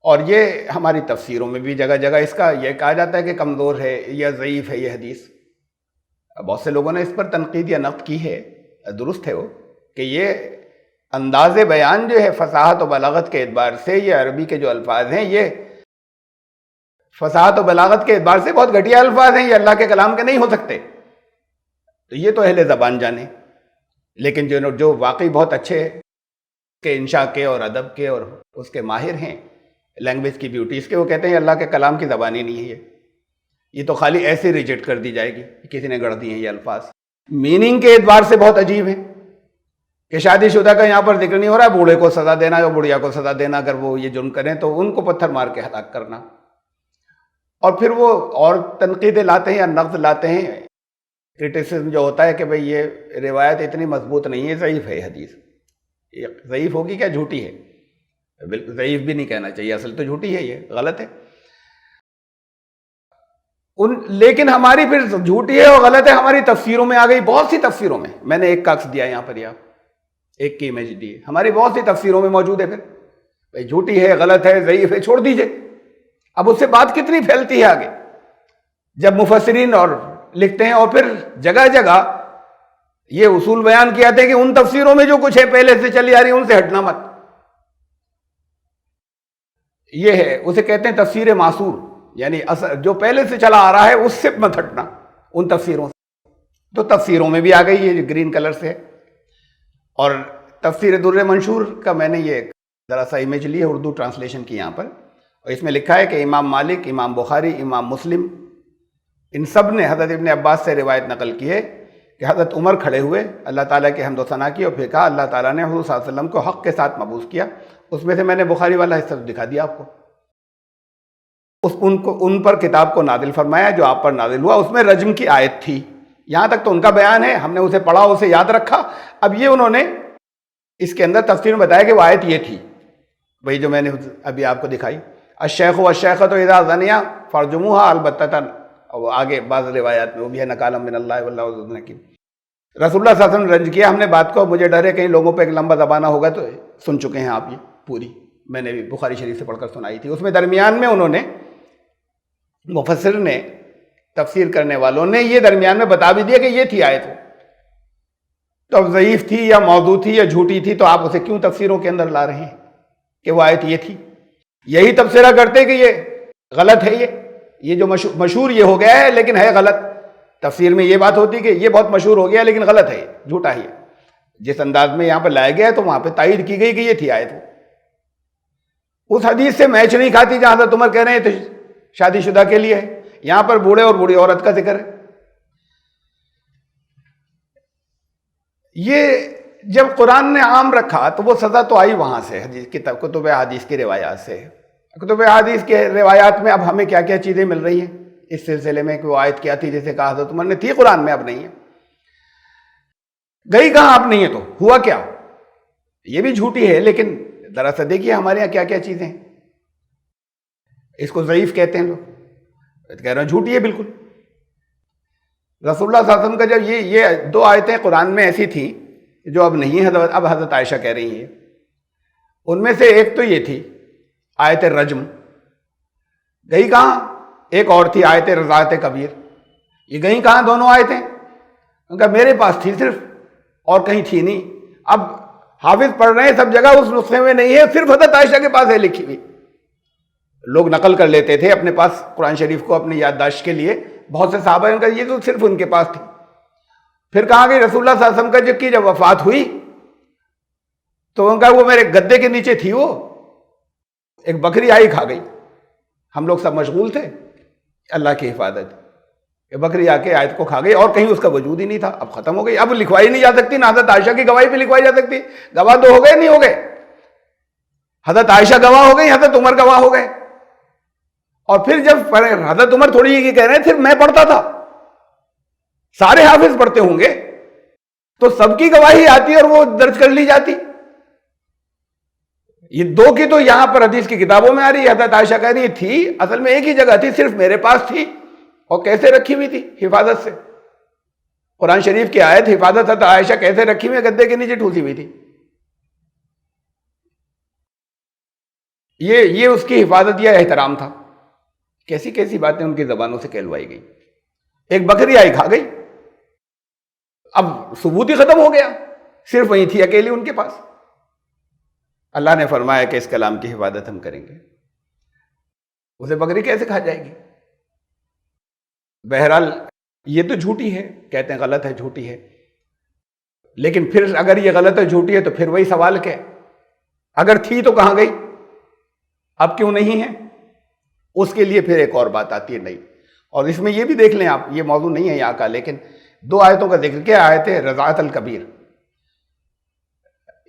اور یہ ہماری تفسیروں میں بھی جگہ جگہ اس کا یہ کہا جاتا ہے کہ کمزور ہے یا ضعیف ہے یہ حدیث. بہت سے لوگوں نے اس پر تنقید یا نقد کی ہے، درست ہے وہ، کہ یہ انداز بیان جو ہے فصاحت و بلاغت کے اعتبار سے، یہ عربی کے جو الفاظ ہیں یہ فصاحت و بلاغت کے اعتبار سے بہت گھٹیا الفاظ ہیں، یہ اللہ کے کلام کے نہیں ہو سکتے. تو یہ تو اہل زبان جانے، لیکن جو واقعی بہت اچھے کہ انشاء کے اور ادب کے اور اس کے ماہر ہیں، لینگویج کی بیوٹیز کے، وہ کہتے ہیں اللہ کے کلام کی زبان ہی نہیں ہے یہ تو خالی ایسے ریجیکٹ کر دی جائے گی، کسی نے گڑھ دی ہیں یہ الفاظ. میننگ کے اعتبار سے بہت عجیب ہے کہ شادی شدہ کا یہاں پر ذکر نہیں ہو رہا ہے، بوڑھے کو سزا دینا یا بڑھیا کو سزا دینا، اگر وہ یہ جرم کریں تو ان کو پتھر مار کے ہلاک کرنا. اور پھر وہ اور تنقیدیں لاتے ہیں یا نقد لاتے ہیں، کرٹیسزم جو ہوتا ہے کہ بھئی یہ روایت اتنی مضبوط نہیں ہے، ضعیف ہے حدیث. یہ ضعیف ہوگی کیا، جھوٹی ہے. بالکل ضعیف بھی نہیں کہنا چاہیے، اصل تو جھوٹی ہے، یہ غلط ہے. لیکن ہماری پھر جھوٹی ہے اور غلط ہے ہماری تفسیروں میں آ گئی. بہت سی تفسیروں میں نے ایک کا عکس دیا یہاں پر، یا ایک کی امیج دی، ہماری بہت سی تفسیروں میں موجود ہے. پھر بھئی جھوٹی ہے، غلط ہے، ضعیف ہے، چھوڑ دیجئے. اب اس سے بات کتنی پھیلتی ہے آگے جب مفسرین اور لکھتے ہیں. اور پھر جگہ جگہ یہ اصول بیان کیا تھا کہ ان تفسیروں میں جو کچھ ہے پہلے سے چلی آ رہی ان سے ہٹنا مت. یہ ہے، اسے کہتے ہیں تفسیر معصور، یعنی جو پہلے سے چلا آ رہا ہے اس سے مت ہٹنا ان تفسیروں سے. تو تفسیروں میں بھی آ گئی یہ گرین کلر سے. اور تفسیر در منشور کا میں نے یہ ذرا سا امیج لی ہے، اردو ٹرانسلیشن کی یہاں پر، اور اس میں لکھا ہے کہ امام مالک، امام بخاری، امام مسلم، ان سب نے حضرت ابن عباس سے روایت نقل کی ہے کہ حضرت عمر کھڑے ہوئے، اللہ تعالیٰ کی حمد و ثنا کی، اور پھر کہا اللہ تعالیٰ نے حضور صلی اللہ علیہ وسلم کو حق کے ساتھ مبعوث کیا. اس میں سے میں نے بخاری والا حصہ دکھا دیا آپ کو. ان پر کتاب کو نازل فرمایا جو آپ پر نازل ہوا، اس میں رجم کی آیت تھی. یہاں تک تو ان کا بیان ہے، ہم نے اسے پڑھا، اسے یاد رکھا. اب یہ انہوں نے اس کے اندر تفسیر میں بتایا کہ وہ آیت یہ تھی، وہی جو میں نے ابھی آپ کو دکھائی، الشیخ والشیخۃ اذا زنیا فرجموها البتۃ. اور آگے بعض روایات میں وہ بھی ہے نکالا من اللہ واللہ ذو الفضل العظیم. رسول اللہ صلی اللہ علیہ وسلم رنج کیا ہم نے بات کو، مجھے ڈر ہے کہیں لوگوں پہ ایک لمبا زبانہ ہوگا، تو سن چکے ہیں آپ یہ پوری، میں نے بھی بخاری شریف سے پڑھ کر سنائی تھی. اس میں درمیان میں انہوں نے مفسر نے، تفسیر کرنے والوں نے یہ درمیان میں بتا بھی دیا کہ یہ تھی آیت. تو اب ضعیف تھی یا موضوع تھی یا جھوٹی تھی تو آپ اسے کیوں تفسیروں کے اندر لا رہے ہیں کہ وہ آیت یہ تھی؟ یہی تبصرہ کرتے کہ یہ غلط ہے، یہ جو مشہور یہ ہو گیا ہے لیکن ہے غلط. تفسیر میں یہ بات ہوتی کہ یہ بہت مشہور ہو گیا لیکن غلط ہے، جھوٹا ہے. جس انداز میں یہاں پہ لایا گیا ہے تو وہاں پہ تائید کی گئی کہ یہ تھی آیت. اس حدیث سے میچ نہیں کھاتی جہاں حضرت عمر کہہ رہے ہیں تو شادی شدہ کے لیے ہے، یہاں پر بوڑھے اور بوڑھی عورت کا ذکر ہے. یہ جب قرآن نے عام رکھا تو وہ سزا تو آئی وہاں سے، حدیث کتب حدیث کی روایات سے. کتب حدیث کے روایات میں اب ہمیں کیا کیا چیزیں مل رہی ہیں اس سلسلے میں کہ وہ آیت کیا تھی جیسے کہا حضرت عمر نے تھی قرآن میں اب نہیں ہے. گئی کہاں اب نہیں ہے تو ہوا کیا؟ یہ بھی جھوٹی ہے لیکن ذرا سا دیکھیے ہمارے یہاں کیا کیا چیزیں ہیں. اس کو ضعیف کہتے ہیں لوگ، کہہ رہے ہیں جھوٹی ہے بالکل. رسول اللہ صلی اللہ علیہ وسلم کا جب یہ دو آیتیں قرآن میں ایسی تھیں جو اب نہیں ہیں، اب حضرت عائشہ کہہ رہی ہیں، ان میں سے ایک تو یہ تھی آیت رجم. گئی کہاں؟ ایک اور تھی آیت رضاعت کبیر. یہ گئی کہاں دونوں آیتیں؟ ان کا میرے پاس تھی صرف اور کہیں تھی نہیں. اب حافظ پڑھ رہے ہیں سب جگہ اس نسخے میں نہیں ہے، صرف حضرت عائشہ کے پاس ہے لکھی ہوئی. لوگ نقل کر لیتے تھے اپنے پاس قرآن شریف کو اپنی یادداشت کے لیے، بہت سے صحابہ ان کا یہ تو صرف ان کے پاس تھی. پھر کہاں گئی رسول اللہ صلی اللہ علیہ وسلم کا جب وفات ہوئی تو ان کا وہ میرے گدے کے نیچے تھی، وہ ایک بکری آئی کھا گئی. ہم لوگ سب مشغول تھے، اللہ کی حفاظت، کہ بکری آ کے آیت کو کھا گئی اور کہیں اس کا وجود ہی نہیں تھا. اب ختم ہو گئی، اب لکھوائی نہیں جا سکتی، نہ حضرت عائشہ کی گواہی پہ لکھوائی جا سکتی. گواہ دو ہو گئے نہیں ہو گئے، حضرت عائشہ گواہ ہو گئی، حضرت عمر گواہ ہو گئے. اور پھر جب حضرت عمر تھوڑی یہ کہہ رہے ہیں، پھر میں پڑھتا تھا، سارے حافظ پڑھتے ہوں گے تو سب کی گواہی آتی اور وہ درج کر لی جاتی. یہ دو کی تو یہاں پر حدیث کی کتابوں میں آ رہی ہے. حضرت عائشہ کہہ رہی تھی اصل میں ایک ہی جگہ تھی، صرف میرے پاس تھی. اور کیسے رکھی ہوئی تھی؟ حفاظت سے. قرآن شریف کی آیت حفاظت حضرت عائشہ کیسے رکھی ہوئی؟ گدے کے نیچے ٹھوسی ہوئی تھی. یہ اس کی حفاظت یا احترام تھا. کیسی کیسی باتیں ان کی زبانوں سے کہلوائی گئی. ایک بکری آئی کھا گئی، اب ثبوت ہی ختم ہو گیا، صرف وہی تھی اکیلی ان کے پاس. اللہ نے فرمایا کہ اس کلام کی حفاظت ہم کریں گے. اسے بکری کیسے کھا جائے گی؟ بہرحال یہ تو جھوٹی ہے، کہتے ہیں غلط ہے، جھوٹی ہے. لیکن پھر اگر یہ غلط ہے، جھوٹی ہے تو پھر وہی سوال کہ اگر تھی تو کہاں گئی؟ اب کیوں نہیں ہے؟ اس کے لیے پھر ایک اور بات آتی ہے نہیں. اور اس میں یہ بھی دیکھ لیں آپ، یہ موضوع نہیں ہے یہاں کا، لیکن دو آیتوں کا ذکر کیا، آیت رضاعت الکبیر.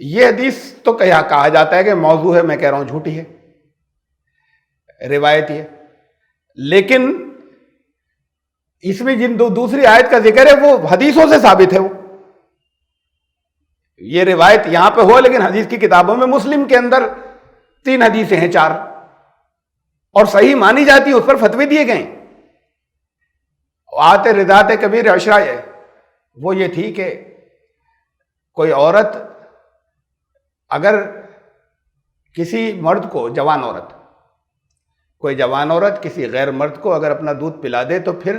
یہ حدیث تو کہا جاتا ہے کہ موضوع ہے، میں کہہ رہا ہوں جھوٹی ہے، روایتی ہے. لیکن اس میں جن دوسری آیت کا ذکر ہے وہ حدیثوں سے ثابت ہے. وہ یہ روایت یہاں پہ ہو لیکن حدیث کی کتابوں میں مسلم کے اندر 3 حدیثیں ہیں، 4، اور صحیح مانی جاتی، اس پر فتوے دیے گئے. آیت رضاعت کبیر عشرہ وہ یہ تھی کہ کوئی عورت اگر کسی مرد کو، کوئی جوان عورت کسی غیر مرد کو اگر اپنا دودھ پلا دے تو پھر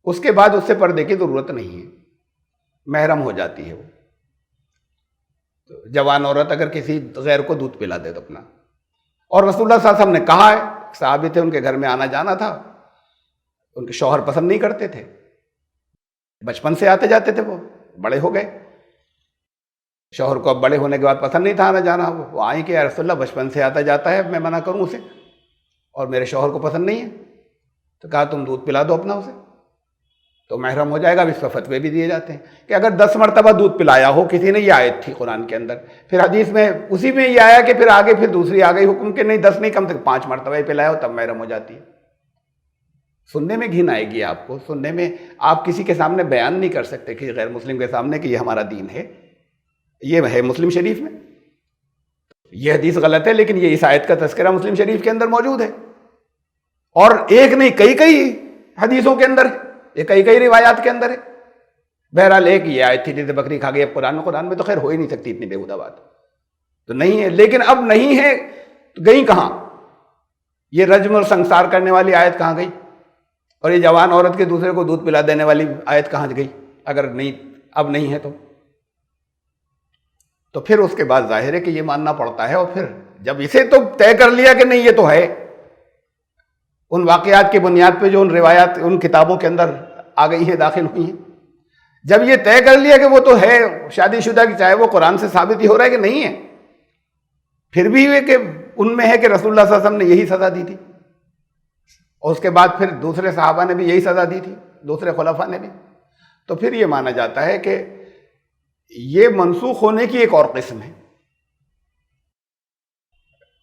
اس کے بعد اس سے پردے کی ضرورت نہیں ہے، محرم ہو جاتی ہے. وہ جوان عورت اگر کسی غیر کو دودھ پلا دے تو اپنا. اور رسول اللہ صلی اللہ علیہ وسلم نے کہا ہے، صحابی تھے ان کے گھر میں آنا جانا تھا، ان کے شوہر پسند نہیں کرتے تھے، بچپن سے آتے جاتے تھے، وہ بڑے ہو گئے، شوہر کو اب بڑے ہونے کے بعد پسند نہیں تھا آنا جانا. وہ آئیں کہ یا رسول اللہ بچپن سے آتا جاتا ہے، میں منع کروں اسے اور میرے شوہر کو پسند نہیں ہے. تو کہا تم دودھ پلا دو اپنا اسے تو محرم ہو جائے گا. اب اس پر فتوے بھی دیے جاتے ہیں کہ اگر 10 مرتبہ دودھ پلایا ہو کسی نے، یہ آیت تھی قرآن کے اندر، پھر حدیث میں اسی میں یہ آیا کہ پھر آگے پھر دوسری آ گئی حکم کہ نہیں 10 نہیں، کم سے کم 5 مرتبہ ہی پلایا ہو تب محرم ہو جاتی ہے. سننے میں گھن آئے گی آپ کو، سننے میں آپ کسی کے سامنے بیان نہیں کر سکتے کہ غیر مسلم کے سامنے کہ یہ ہمارا دین ہے. یہ ہے مسلم شریف میں، یہ حدیث غلط ہے لیکن یہ اس آیت کا تذکرہ مسلم شریف کے اندر موجود ہے، اور ایک نہیں کئی حدیثوں کے اندر ہے، یہ کئی روایات کے اندر ہے. بہرحال ایک یہ آیت تھی جیسے بکری کھا گئی. اب قرآن میں تو خیر ہو ہی نہیں سکتی اتنی بےہودہ بات تو نہیں ہے. لیکن اب نہیں ہے تو گئی کہاں؟ یہ رجم اور سنسار کرنے والی آیت کہاں گئی؟ اور یہ جوان عورت کے دوسرے کو دودھ پلا دینے والی آیت کہاں گئی؟ اگر نہیں اب نہیں ہے تو تو پھر اس کے بعد ظاہر ہے کہ یہ ماننا پڑتا ہے. اور پھر جب اسے تو طے کر لیا کہ نہیں یہ تو ہے، ان واقعات کی بنیاد پہ جو ان روایات ان کتابوں کے اندر آ گئی ہیں، داخل ہوئی ہیں، جب یہ طے کر لیا کہ وہ تو ہے شادی شدہ کی، چاہے وہ قرآن سے ثابت ہی ہو رہا ہے کہ نہیں ہے، پھر بھی یہ کہ ان میں ہے کہ رسول اللہ صلی اللہ علیہ وسلم نے یہی سزا دی تھی، اور اس کے بعد پھر دوسرے صحابہ نے بھی یہی سزا دی تھی، دوسرے خلفاء نے بھی، تو پھر یہ مانا جاتا ہے کہ یہ منسوخ ہونے کی ایک اور قسم ہے.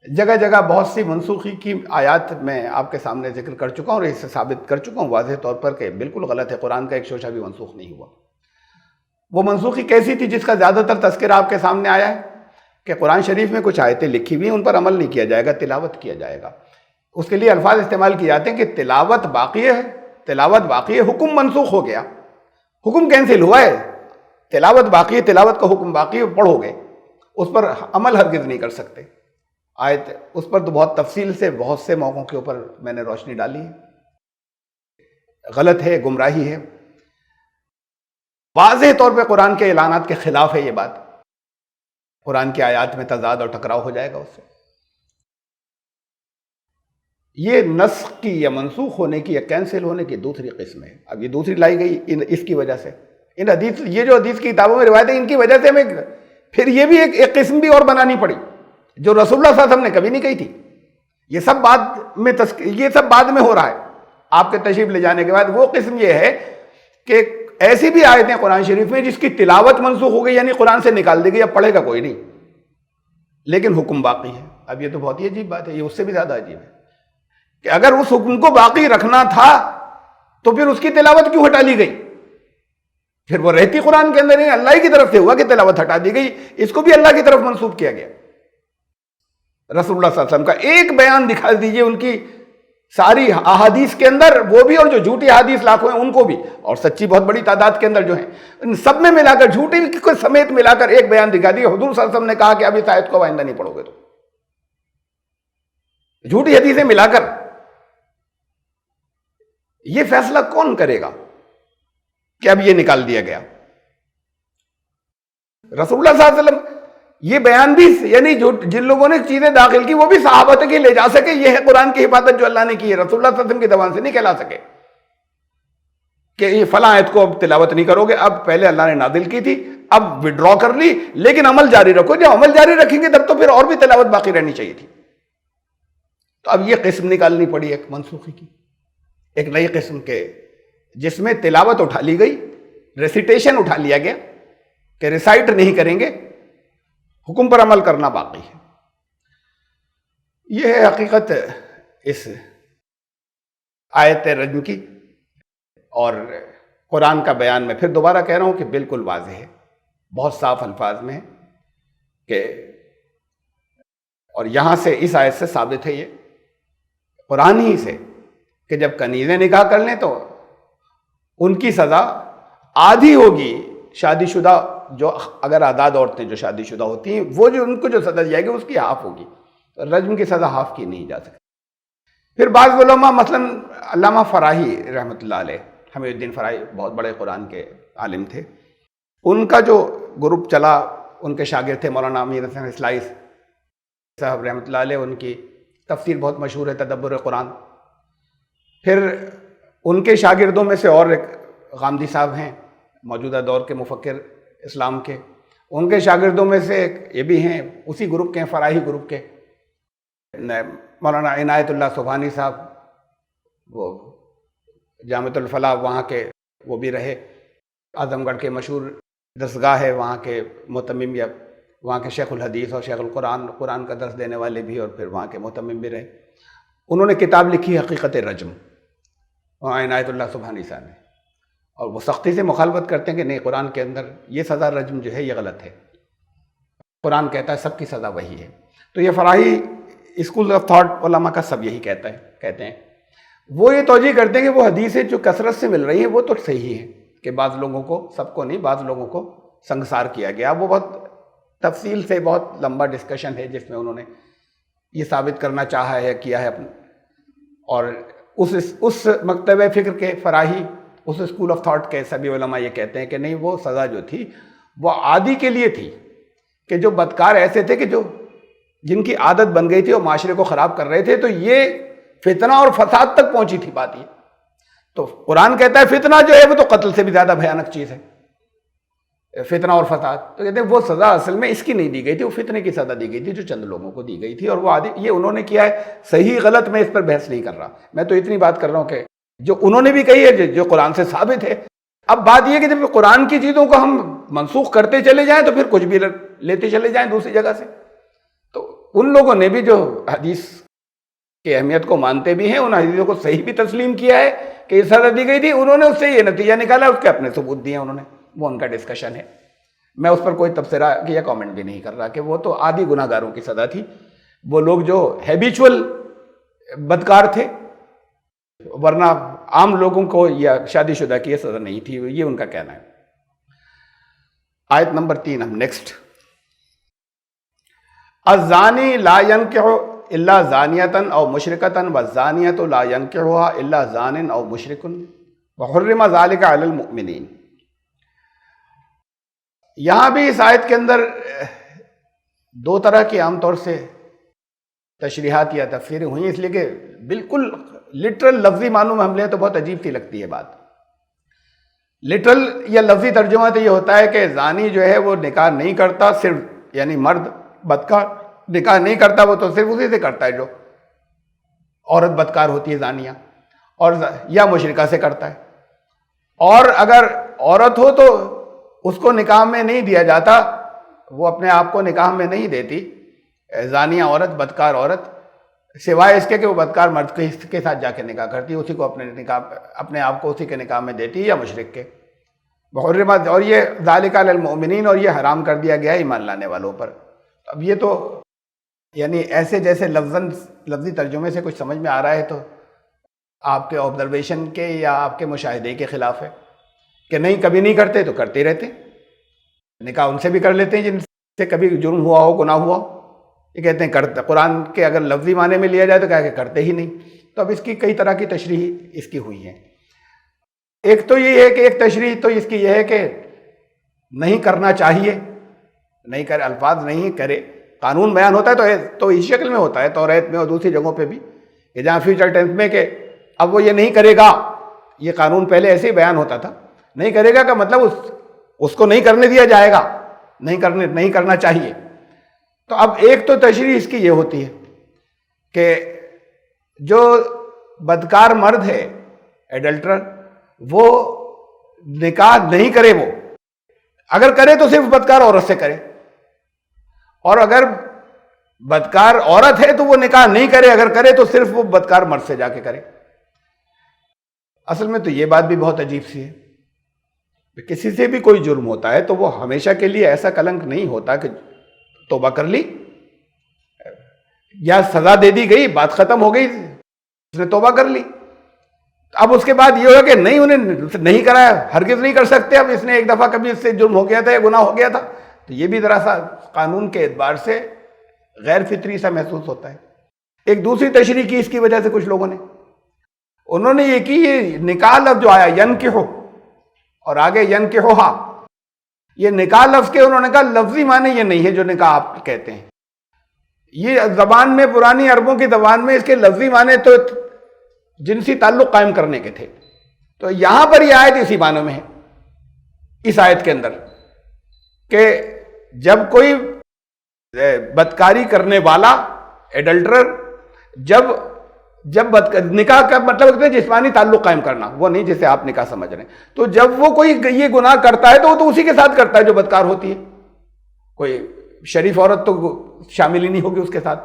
جگہ جگہ بہت سی منسوخی کی آیات میں آپ کے سامنے ذکر کر چکا ہوں اور اس سے ثابت کر چکا ہوں واضح طور پر کہ بالکل غلط ہے. قرآن کا ایک شوشہ بھی منسوخ نہیں ہوا. وہ منسوخی کیسی تھی جس کا زیادہ تر تذکرہ آپ کے سامنے آیا ہے کہ قرآن شریف میں کچھ آیتیں لکھی ہوئی ہیں، ان پر عمل نہیں کیا جائے گا، تلاوت کیا جائے گا. اس کے لیے الفاظ استعمال کیے جاتے ہیں کہ تلاوت باقی ہے، تلاوت باقی ہے، حکم منسوخ ہو گیا، حکم کینسل ہوا ہے، تلاوت باقی ہے، تلاوت کا حکم باقی ہے، پڑھو گے، اس پر عمل ہرگز نہیں کر سکتے. آیت اس پر تو بہت تفصیل سے بہت سے موقعوں کے اوپر میں نے روشنی ڈالی ہے. غلط ہے، گمراہی ہے، واضح طور پہ قرآن کے اعلانات کے خلاف ہے یہ بات. قرآن کی آیات میں تضاد اور ٹکراؤ ہو جائے گا اس سے. یہ نسخ کی یا منسوخ ہونے کی یا کینسل ہونے کی دوسری قسم ہے. اب یہ دوسری لائی گئی اس کی وجہ سے، ان حدیث، یہ جو حدیث کی کتابوں میں روایتیں، ان کی وجہ سے ہمیں پھر یہ بھی ایک قسم بھی اور بنانی پڑی جو رسول اللہ صلی اللہ علیہ وسلم نے کبھی نہیں کہی تھی. یہ سب بعد میں ہو رہا ہے آپ کے تشریف لے جانے کے بعد. وہ قسم یہ ہے کہ ایسی بھی آیتیں قرآن شریف میں جس کی تلاوت منسوخ ہو گئی، یعنی قرآن سے نکال دی گئی، اب پڑھے گا کوئی نہیں، لیکن حکم باقی ہے. اب یہ تو بہت ہی عجیب بات ہے، یہ اس سے بھی زیادہ عجیب ہے کہ اگر اس حکم کو باقی رکھنا تھا تو پھر اس کی تلاوت کیوں ہٹا لی گئی؟ پھر وہ رہتی قرآن کے اندر، اللہ کی طرف سے ہوا کہ تلاوت ہٹا دی گئی، اس کو بھی اللہ کی طرف منسوب کیا گیا. رسول اللہ صلی اللہ علیہ وسلم کا ایک بیان دکھا دیجئے ان کی ساری احادیث کے اندر، وہ بھی، اور جو جھوٹی احادیث لاکھوں ہیں ان کو بھی، اور سچی بہت بڑی تعداد کے اندر جو ہیں، ان سب میں ملا کر، جھوٹی کو سمیت ملا کر ایک بیان دکھا دیا. حضور صلی اللہ علیہ وسلم نے کہا کہ اب اس آیت کو آئندہ نہیں پڑھو گے. تو جھوٹی حدیثیں ملا کر یہ فیصلہ کون کرے گا کہ اب یہ نکال دیا گیا؟ رسول اللہ صلی اللہ علیہ وسلم یہ بیان بھی، یعنی جو جن لوگوں نے چیزیں داخل کی وہ بھی صحابہ تک ہی لے جا سکے. یہ ہے قرآن کی حفاظت جو اللہ نے کی ہے. رسول اللہ صلی اللہ علیہ وسلم کی زبان سے نہیں کہلا سکے کہ یہ فلاں آیت کو اب تلاوت نہیں کرو گے، اب پہلے اللہ نے نازل کی تھی، اب وڈرا کر لی، لیکن عمل جاری رکھو. جب عمل جاری رکھیں گے تب تو پھر اور بھی تلاوت باقی رہنی چاہیے تھی. تو اب یہ قسم نکالنی پڑی ایک منسوخی کی، ایک نئی قسم کے، جس میں تلاوت اٹھا لی گئی، ریسیٹیشن اٹھا لیا گیا کہ ریسائٹ نہیں کریں گے، حکم پر عمل کرنا باقی ہے. یہ ہے حقیقت اس آیت رجم کی. اور قرآن کا بیان میں پھر دوبارہ کہہ رہا ہوں کہ بالکل واضح ہے، بہت صاف الفاظ میں ہے کہ، اور یہاں سے اس آیت سے ثابت ہے یہ قرآن ہی سے کہ جب کنیزیں نکاح کر لیں تو ان کی سزا آدھی ہوگی شادی شدہ، جو اگر آزاد عورتیں جو شادی شدہ ہوتی ہیں وہ جو ان کو جو سزا دی جائے گی اس کی ہاف ہوگی. رجم کی سزا ہاف کی نہیں جا سکتی. پھر بعض علماء، مثلا علامہ فراہی رحمۃ اللہ علیہ، حمید الدین فراہی بہت بڑے قرآن کے عالم تھے، ان کا جو گروپ چلا، ان کے شاگرد تھے مولانا امیر حسن اصلاحی صاحب رحمۃ اللہ علیہ، ان کی تفسیر بہت مشہور ہے تدبر قرآن. پھر ان کے شاگردوں میں سے اور ایک غامدی صاحب ہیں، موجودہ دور کے مفکر اسلام کے، ان کے شاگردوں میں سے ایک یہ بھی ہیں، اسی گروپ کے ہیں، فراہی گروپ کے، مولانا عنایت اللہ سبحانی صاحب، وہ جامعۃ الفلاح وہاں کے وہ بھی رہے، اعظم گڑھ کے مشہور درسگاہ ہے وہاں کے متمم، یا وہاں کے شیخ الحدیث اور شیخ القرآن، قرآن کا درس دینے والے بھی، اور پھر وہاں کے متمم بھی رہے. انہوں نے کتاب لکھی حقیقت رجم، وہاں عنایت اللہ سبحانی صاحب نے، اور وہ سختی سے مخالفت کرتے ہیں کہ نہیں، قرآن کے اندر یہ سزا رجم جو ہے یہ غلط ہے، قرآن کہتا ہے سب کی سزا وہی ہے. تو یہ فراہی اسکول آف تھاٹ علماء کا سب یہی کہتے ہیں. وہ یہ توجیہ کرتے ہیں کہ وہ حدیثیں جو کثرت سے مل رہی ہیں وہ تو صحیح ہیں، کہ بعض لوگوں کو، سب کو نہیں، بعض لوگوں کو سنگسار کیا گیا. وہ بہت تفصیل سے بہت لمبا ڈسکشن ہے جس میں انہوں نے یہ ثابت کرنا چاہا ہے، کیا ہے اپنے. اور اس مکتبہ فکر کے فراہی، اس اسکول آف تھاٹ کے سبھی علماء یہ کہتے ہیں کہ نہیں، وہ سزا جو تھی وہ عادی کے لیے تھی، کہ جو بدکار ایسے تھے کہ جن کی عادت بن گئی تھی اور معاشرے کو خراب کر رہے تھے، تو یہ فتنہ اور فساد تک پہنچی تھی بات یہ. تو قرآن کہتا ہے فتنہ جو ہے وہ تو قتل سے بھی زیادہ بھیانک چیز ہے، فتنہ اور فساد. تو کہتے ہیں وہ سزا اصل میں اس کی نہیں دی گئی تھی، وہ فتنے کی سزا دی گئی تھی جو چند لوگوں کو دی گئی تھی، اور وہ یہ انہوں نے کیا ہے. صحیح غلط میں اس پر بحث نہیں کر رہا، میں تو اتنی بات کر رہا ہوں کہ جو انہوں نے بھی کہی ہے جو قرآن سے ثابت ہے. اب بات یہ کہ جب قرآن کی چیزوں کو ہم منسوخ کرتے چلے جائیں تو پھر کچھ بھی لیتے چلے جائیں دوسری جگہ سے. تو ان لوگوں نے بھی جو حدیث کی اہمیت کو مانتے بھی ہیں، ان حدیثوں کو صحیح بھی تسلیم کیا ہے کہ یہ سزا دی گئی تھی، انہوں نے اس سے یہ نتیجہ نکالا، اس کے اپنے ثبوت دیے انہوں نے، وہ ان کا ڈسکشن ہے. میں اس پر کوئی تبصرہ یا کامنٹ بھی نہیں کر رہا کہ وہ تو عادی گناہ گاروں کی سزا تھی، وہ لوگ جو ہیبیچول بدکار تھے، ورنہ عام لوگوں کو یا شادی شدہ کی یہ سزا نہیں تھی، یہ ان کا کہنا ہے. آیت نمبر 3 ہم نیکسٹ. الزانی لا ينکح الا زانیۃ او مشرکۃ والزانیۃ لا ينکحها الا زان او مشرک وحرم ذلک علی المؤمنین. یہاں بھی اس آیت کے اندر دو طرح کی عام طور سے تشریحات یا تفسیریں ہوئی، اس لیے کہ بالکل لٹرل لفظی معنوں میں ہم لیں تو بہت عجیب سی لگتی ہے بات. لٹرل یا لفظی ترجمہ تو یہ ہوتا ہے کہ زانی جو ہے وہ نکاح نہیں کرتا، صرف یعنی مرد بدکار نکاح نہیں کرتا، وہ تو صرف اسی سے کرتا ہے جو عورت بدکار ہوتی ہے زانیہ، اور یا مشرکہ سے کرتا ہے. اور اگر عورت ہو تو اس کو نکاح میں نہیں دیا جاتا، وہ اپنے آپ کو نکاح میں نہیں دیتی زانیہ عورت، بدکار عورت، سوائے اس کے کہ وہ بدکار مرد کے ساتھ جا کے نکاح کرتی ہے، اسی کو اپنے آپ کو اسی کے نکاح میں دیتی ہے، یا مشرک کے. محرمات، اور یہ ذالک علی المؤمنین، اور یہ حرام کر دیا گیا ہے ایمان لانے والوں پر. اب یہ تو یعنی ایسے جیسے لفظی ترجمے سے کچھ سمجھ میں آ رہا ہے تو آپ کے آبزرویشن کے یا آپ کے مشاہدے کے خلاف ہے کہ نہیں کبھی نہیں کرتے تو کرتے رہتے. نکاح ان سے بھی کر لیتے ہیں جن سے کبھی جرم ہوا ہو، گناہ ہوا ہو. یہ کہتے ہیں کرتے. قرآن کے اگر لفظی معنی میں لیا جائے تو کہا کہ کرتے ہی نہیں. تو اب اس کی کئی طرح کی تشریح اس کی ہوئی ہے. ایک تو یہ ہے کہ ایک تشریح تو اس کی یہ ہے کہ نہیں کرنا چاہیے، نہیں کرے، الفاظ نہیں کرے. قانون بیان ہوتا ہے تو اس شکل میں ہوتا ہے توریت میں اور دوسری جگہوں پہ بھی، کہ جہاں فیوچر ٹینس میں کہ اب وہ یہ نہیں کرے گا. یہ قانون پہلے ایسے ہی بیان ہوتا تھا. نہیں کرے گا کا مطلب اس کو نہیں کرنے دیا جائے گا، نہیں کرنا چاہیے. تو اب ایک تو تشریح اس کی یہ ہوتی ہے کہ جو بدکار مرد ہے، ایڈلٹرر، وہ نکاح نہیں کرے. وہ اگر کرے تو صرف بدکار عورت سے کرے، اور اگر بدکار عورت ہے تو وہ نکاح نہیں کرے، اگر کرے تو صرف وہ بدکار مرد سے جا کے کرے. اصل میں تو یہ بات بھی بہت عجیب سی ہے. کسی سے بھی کوئی جرم ہوتا ہے تو وہ ہمیشہ کے لیے ایسا کلنک نہیں ہوتا کہ توبہ کر لی یا سزا دے دی گئی، بات ختم ہو گئی، اس نے توبہ کر لی. اب اس کے بعد یہ ہوا کہ نہیں، انہیں نہیں کرایا، ہرگز نہیں کر سکتے. اب اس نے ایک دفعہ کبھی اس سے جرم ہو گیا تھا یا گناہ ہو گیا تھا، تو یہ بھی ذرا سا قانون کے اعتبار سے غیر فطری سا محسوس ہوتا ہے. ایک دوسری تشریح کی اس کی وجہ سے کچھ لوگوں نے، انہوں نے یہ کی، یہ نکاح لفظ جو آیا ینکحو اور آگے ینکحوہا، یہ نکاح لفظ کے انہوں نے کہا لفظی معنی یہ نہیں ہے جو نکاح آپ کہتے ہیں. یہ زبان میں، پرانی عربوں کی زبان میں اس کے لفظی معنی تو جنسی تعلق قائم کرنے کے تھے. تو یہاں پر یہ آیت اسی معنی میں ہے، اس آیت کے اندر، کہ جب کوئی بدکاری کرنے والا، ایڈلٹرر، جب نکاح کا مطلب ہے جسمانی تعلق قائم کرنا، وہ نہیں جسے آپ نکاح سمجھ رہے ہیں. تو جب وہ کوئی یہ گناہ کرتا ہے تو وہ تو اسی کے ساتھ کرتا ہے جو بدکار ہوتی ہے. کوئی شریف عورت تو شامل ہی نہیں ہوگی اس کے ساتھ،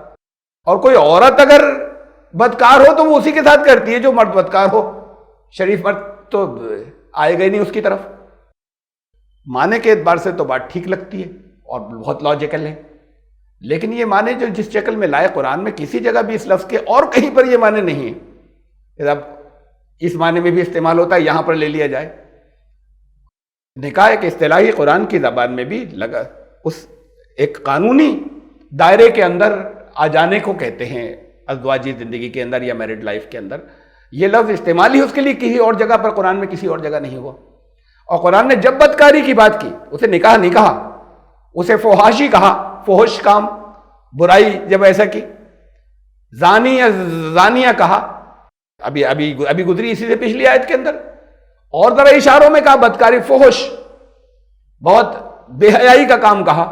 اور کوئی عورت اگر بدکار ہو تو وہ اسی کے ساتھ کرتی ہے جو مرد بدکار ہو. شریف مرد تو آئے گا ہی نہیں اس کی طرف. معنی کے اعتبار سے تو بات ٹھیک لگتی ہے اور بہت لاجیکل ہے، لیکن یہ معنی جو جس شکل میں لائے قرآن میں، کسی جگہ بھی اس لفظ کے اور کہیں پر یہ معنی نہیں ہے. اب اس معنی میں بھی استعمال ہوتا ہے، یہاں پر لے لیا جائے. نکاح ایک اصطلاحی قرآن کی زبان میں بھی لگا، اس ایک قانونی دائرے کے اندر آ جانے کو کہتے ہیں، ازدواجی زندگی کے اندر یا میرڈ لائف کے اندر. یہ لفظ استعمال ہی اس کے لیے کسی اور جگہ پر قرآن میں کسی اور جگہ نہیں ہوا. اور قرآن نے جب بدکاری کی بات کی اسے نکاح نہیں کہا، اسے فحاشی کہا، فحش کام، برائی جب ایسا کی، زانی یا زانیہ کہا، ابھی گزری اسی سے پچھلی آیت کے اندر، اور ذرا اشاروں میں کہا بدکاری، فحش، بہت بے حیائی کا کام کہا،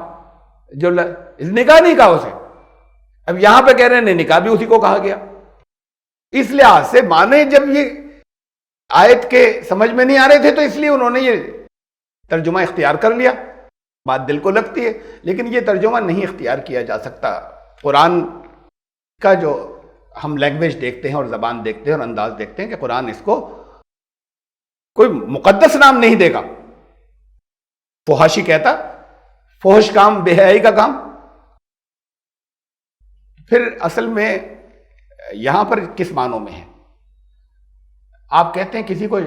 جو نکاح نہیں کہا اسے، اب یہاں پہ کہہ رہے ہیں نکاح بھی اسی کو کہا گیا۔ اس لحاظ سے معنی جب یہ آیت کے سمجھ میں نہیں آ رہے تھے تو اس لیے انہوں نے یہ ترجمہ اختیار کر لیا، بات دل کو لگتی ہے، لیکن یہ ترجمہ نہیں اختیار کیا جا سکتا۔ قرآن کا جو ہم لینگویج دیکھتے ہیں اور زبان دیکھتے ہیں اور انداز دیکھتے ہیں کہ قرآن اس کو کوئی مقدس نام نہیں دے گا۔ فحاشی کہتا، فحش کام، بے حیائی کا کام۔ پھر اصل میں یہاں پر کس معنوں میں ہے؟ آپ کہتے ہیں کسی کو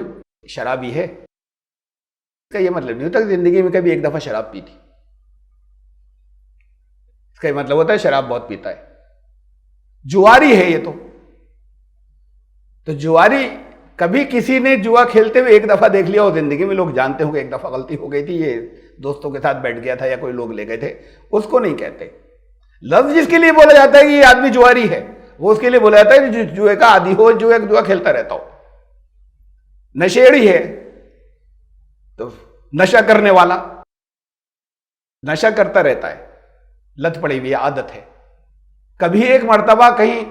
شرابی ہے، اس کا یہ مطلب نہیں ہوتا کہ زندگی میں کبھی ایک دفعہ شراب پی تھی، اس کا یہ مطلب ہوتا ہے شراب بہت پیتا ہے۔ جواری ہے یہ تو جواری، کبھی کسی نے جوا کھیلتے ہوئے ایک دفعہ دیکھ لیا ہو زندگی میں، لوگ جانتے ہوں کہ ایک دفعہ غلطی ہو گئی تھی، یہ دوستوں کے ساتھ بیٹھ گیا تھا یا کوئی لوگ لے گئے تھے، اس کو نہیں کہتے۔ لفظ جس کے لیے بولا جاتا ہے کہ یہ آدمی جواری ہے، وہ اس کے لیے بولا جاتا ہے کہ جو جوئے کا عادی ہو، جوا کھیلتا رہتا ہو۔ نشیڑی ہے تو نشہ کرنے والا، نشہ کرتا رہتا ہے، لت پڑی ہوئی عادت ہے۔ کبھی ایک مرتبہ کہیں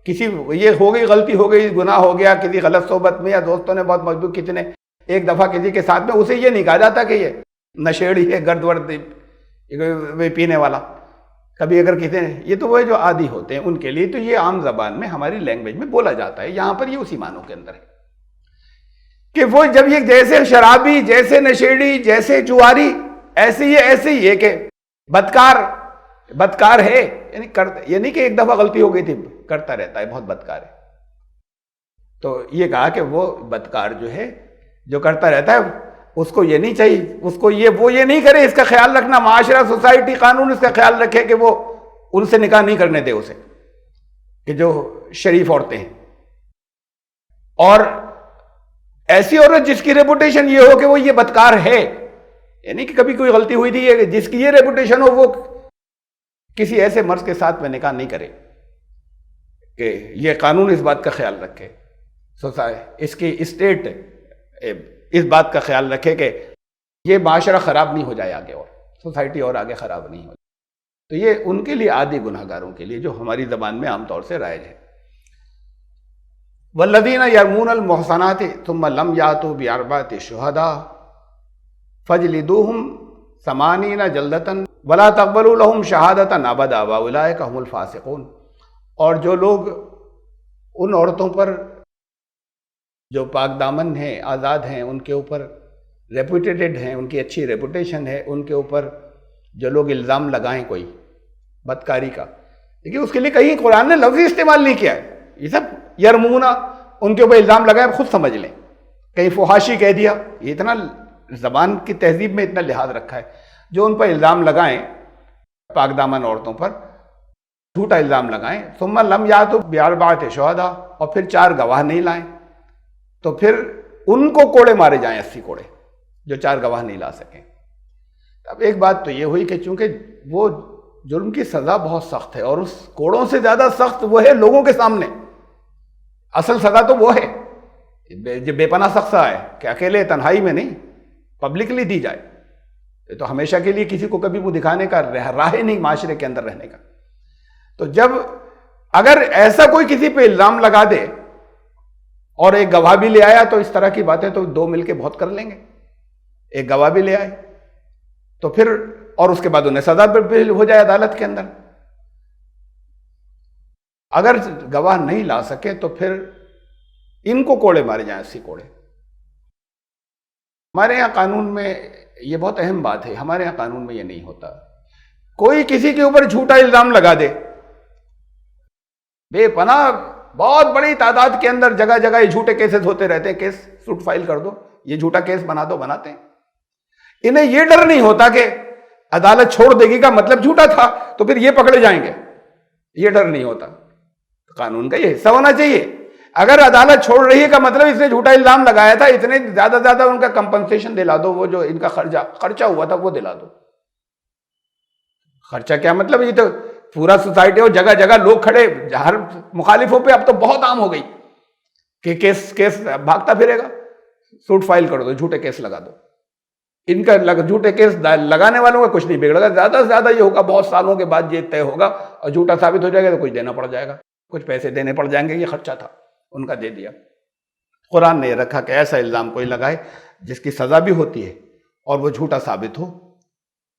کسی یہ ہو گئی، غلطی ہو گئی، گناہ ہو گیا کسی غلط صحبت میں، یا دوستوں نے بہت مجبور کسی نے ایک دفعہ کسی کے ساتھ میں، اسے یہ نہیں کہا جاتا کہ یہ نشیڑی ہے، گرد ورد پینے والا۔ کبھی اگر کسی نے، یہ تو وہ جو عادی ہوتے ہیں ان کے لیے تو یہ عام زبان میں ہماری لینگویج میں بولا جاتا ہے، یہاں پر یہ اسی معنوں کے اندر ہے کہ وہ جب یہ جیسے شرابی، جیسے نشیڑی، جیسے جواری، ایسے ہی ہے کہ بدکار ہے، یعنی یہ نہیں کہ ایک دفعہ غلطی ہو گئی تھی، کرتا رہتا ہے، بہت بدکار ہے۔ تو یہ کہا کہ وہ بدکار جو ہے، جو کرتا رہتا ہے، اس کو یہ نہیں چاہیے، اس کو وہ یہ نہیں کرے، اس کا خیال رکھنا، معاشرہ، سوسائٹی، قانون اس کا خیال رکھے کہ وہ ان سے نکاح نہیں کرنے دے اسے، کہ جو شریف عورتیں ہیں۔ اور ایسی عورت جس کی ریپوٹیشن یہ ہو کہ وہ یہ بدکار ہے، یعنی کہ کبھی کوئی غلطی ہوئی تھی، جس کی یہ ریپوٹیشن ہو، وہ کسی ایسے مرد کے ساتھ میں نکاح نہیں کرے، کہ یہ قانون اس بات کا خیال رکھے، اس کی اسٹیٹ اس بات کا خیال رکھے کہ یہ معاشرہ خراب نہیں ہو جائے آگے، اور سوسائٹی اور آگے خراب نہیں ہو جائے۔ تو یہ ان کے لیے عادی گناہ گاروں کے لیے جو ہماری زبان میں عام طور سے رائج ہے۔ والذین یرمون المحصنات ثم لم یاتوا باربعۃ شہداء فاجلدوہم 80 جلدۃ ولا تقبلوا لهم شہادۃ ابدا واولئک هم الفاسقون۔ اور جو لوگ ان عورتوں پر جو پاک دامن ہیں، آزاد ہیں، ان کے اوپر ریپوٹیڈ ہیں، ان کی اچھی ریپوٹیشن ہے، ان کے اوپر جو لوگ الزام لگائیں کوئی بدکاری کا، لیکن اس کے لیے کہیں قرآن نے لفظ استعمال نہیں کیا ہے، یہ سب یرمونا، ان کے اوپر الزام لگائے، خود سمجھ لیں، کہیں فحاشی کہہ دیا، یہ اتنا زبان کی تہذیب میں اتنا لحاظ رکھا ہے، جو ان پر الزام لگائیں پاک دامن عورتوں پر، جھوٹا الزام لگائیں، ثم لم یاتوا باربعۃ شہداء، اور پھر 4 گواہ نہیں لائیں، تو پھر ان کو کوڑے مارے جائیں، 80 کوڑے، جو 4 گواہ نہیں لا سکیں۔ اب ایک بات تو یہ ہوئی کہ چونکہ وہ جرم کی سزا بہت سخت ہے، اور اس کوڑوں سے زیادہ سخت وہ ہے لوگوں کے سامنے، اصل سزا تو وہ ہے جو بے پناہ سخت سزا ہے کہ اکیلے تنہائی میں نہیں، پبلکلی دی جائے، یہ تو ہمیشہ کے لیے کسی کو کبھی وہ دکھانے کا راہ نہیں معاشرے کے اندر رہنے کا۔ تو جب اگر ایسا کوئی کسی پہ الزام لگا دے اور ایک گواہ بھی لے آیا، تو اس طرح کی باتیں تو 2 مل کے بہت کر لیں گے، ایک گواہ بھی لے آئے تو پھر، اور اس کے بعد انہیں سزا بھی ہو جائے عدالت کے اندر۔ اگر گواہ نہیں لا سکے تو پھر ان کو کوڑے مارے جائیں، 80 کوڑے۔ ہمارے یہاں قانون میں یہ بہت اہم بات ہے، ہمارے یہاں قانون میں یہ نہیں ہوتا، کوئی کسی کے اوپر جھوٹا الزام لگا دے، بے پناہ بہت بڑی تعداد کے اندر جگہ جگہ یہ جھوٹے کیسز ہوتے رہتے ہیں، کیس سوٹ فائل کر دو، یہ جھوٹا کیس بنا دو، بناتے ہیں۔ انہیں یہ ڈر نہیں ہوتا کہ عدالت چھوڑ دے گی کا مطلب جھوٹا تھا تو پھر یہ پکڑے جائیں گے، یہ ڈر نہیں ہوتا۔ قانون کا یہ حصہ ہونا چاہیے، اگر عدالت چھوڑ رہی ہے کا مطلب اس نے جھوٹا الزام لگایا تھا، اتنے زیادہ ان کا کمپنسیشن دلا دو، وہ جو ان کا خرچہ ہوا تھا وہ دلا دو۔ خرچہ کیا مطلب؟ یہ تو پورا سوسائٹی اور جگہ جگہ لوگ کھڑے، ہر مخالفوں پہ اب تو بہت عام ہو گئی کہ کیس بھاگتا پھرے گا، سوٹ فائل کر دو، جھوٹے کیس لگا دو. ان کا جھوٹے کیس لگانے والوں کا کچھ نہیں بگڑے گا، زیادہ سے زیادہ یہ ہوگا بہت سالوں کے بعد یہ طے ہوگا اور جھوٹا ثابت ہو جائے گا تو کچھ دینا پڑ جائے گا، کچھ پیسے دینے پڑ جائیں گے، یہ خرچہ تھا ان کا دے دیا. قرآن نے یہ رکھا کہ ایسا الزام کوئی لگائے جس کی سزا بھی ہوتی ہے اور وہ جھوٹا ثابت ہو.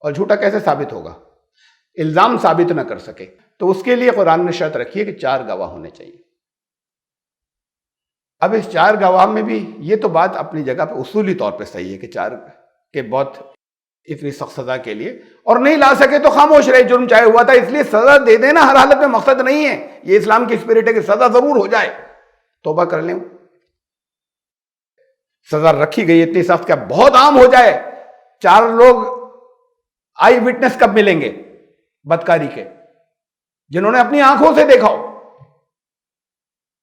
اور جھوٹا کیسے ثابت ہوگا؟ الزام ثابت نہ کر سکے تو اس کے لیے قرآن نے شرط رکھی ہے کہ 4 گواہ ہونے چاہیے. اب اس 4 گواہ میں بھی یہ تو بات اپنی جگہ پہ اصولی طور پہ صحیح ہے کہ 4 کے بہت اتنی سخت سزا کے لیے، اور نہیں لا سکے تو خاموش رہے، جرم چاہے ہوا تھا، اس لیے سزا دے دینا ہر حالت میں مقصد نہیں ہے. یہ اسلام کی اسپرٹ ہے کہ سزا ضرور ہو جائے، توبہ کر لیں. سزا رکھی گئی اتنی سخت کہ بہت عام ہو جائے. 4 لوگ آئی وٹنس کب ملیں گے بدکاری کے؟ جنہوں نے اپنی آنکھوں سے دیکھا ہو.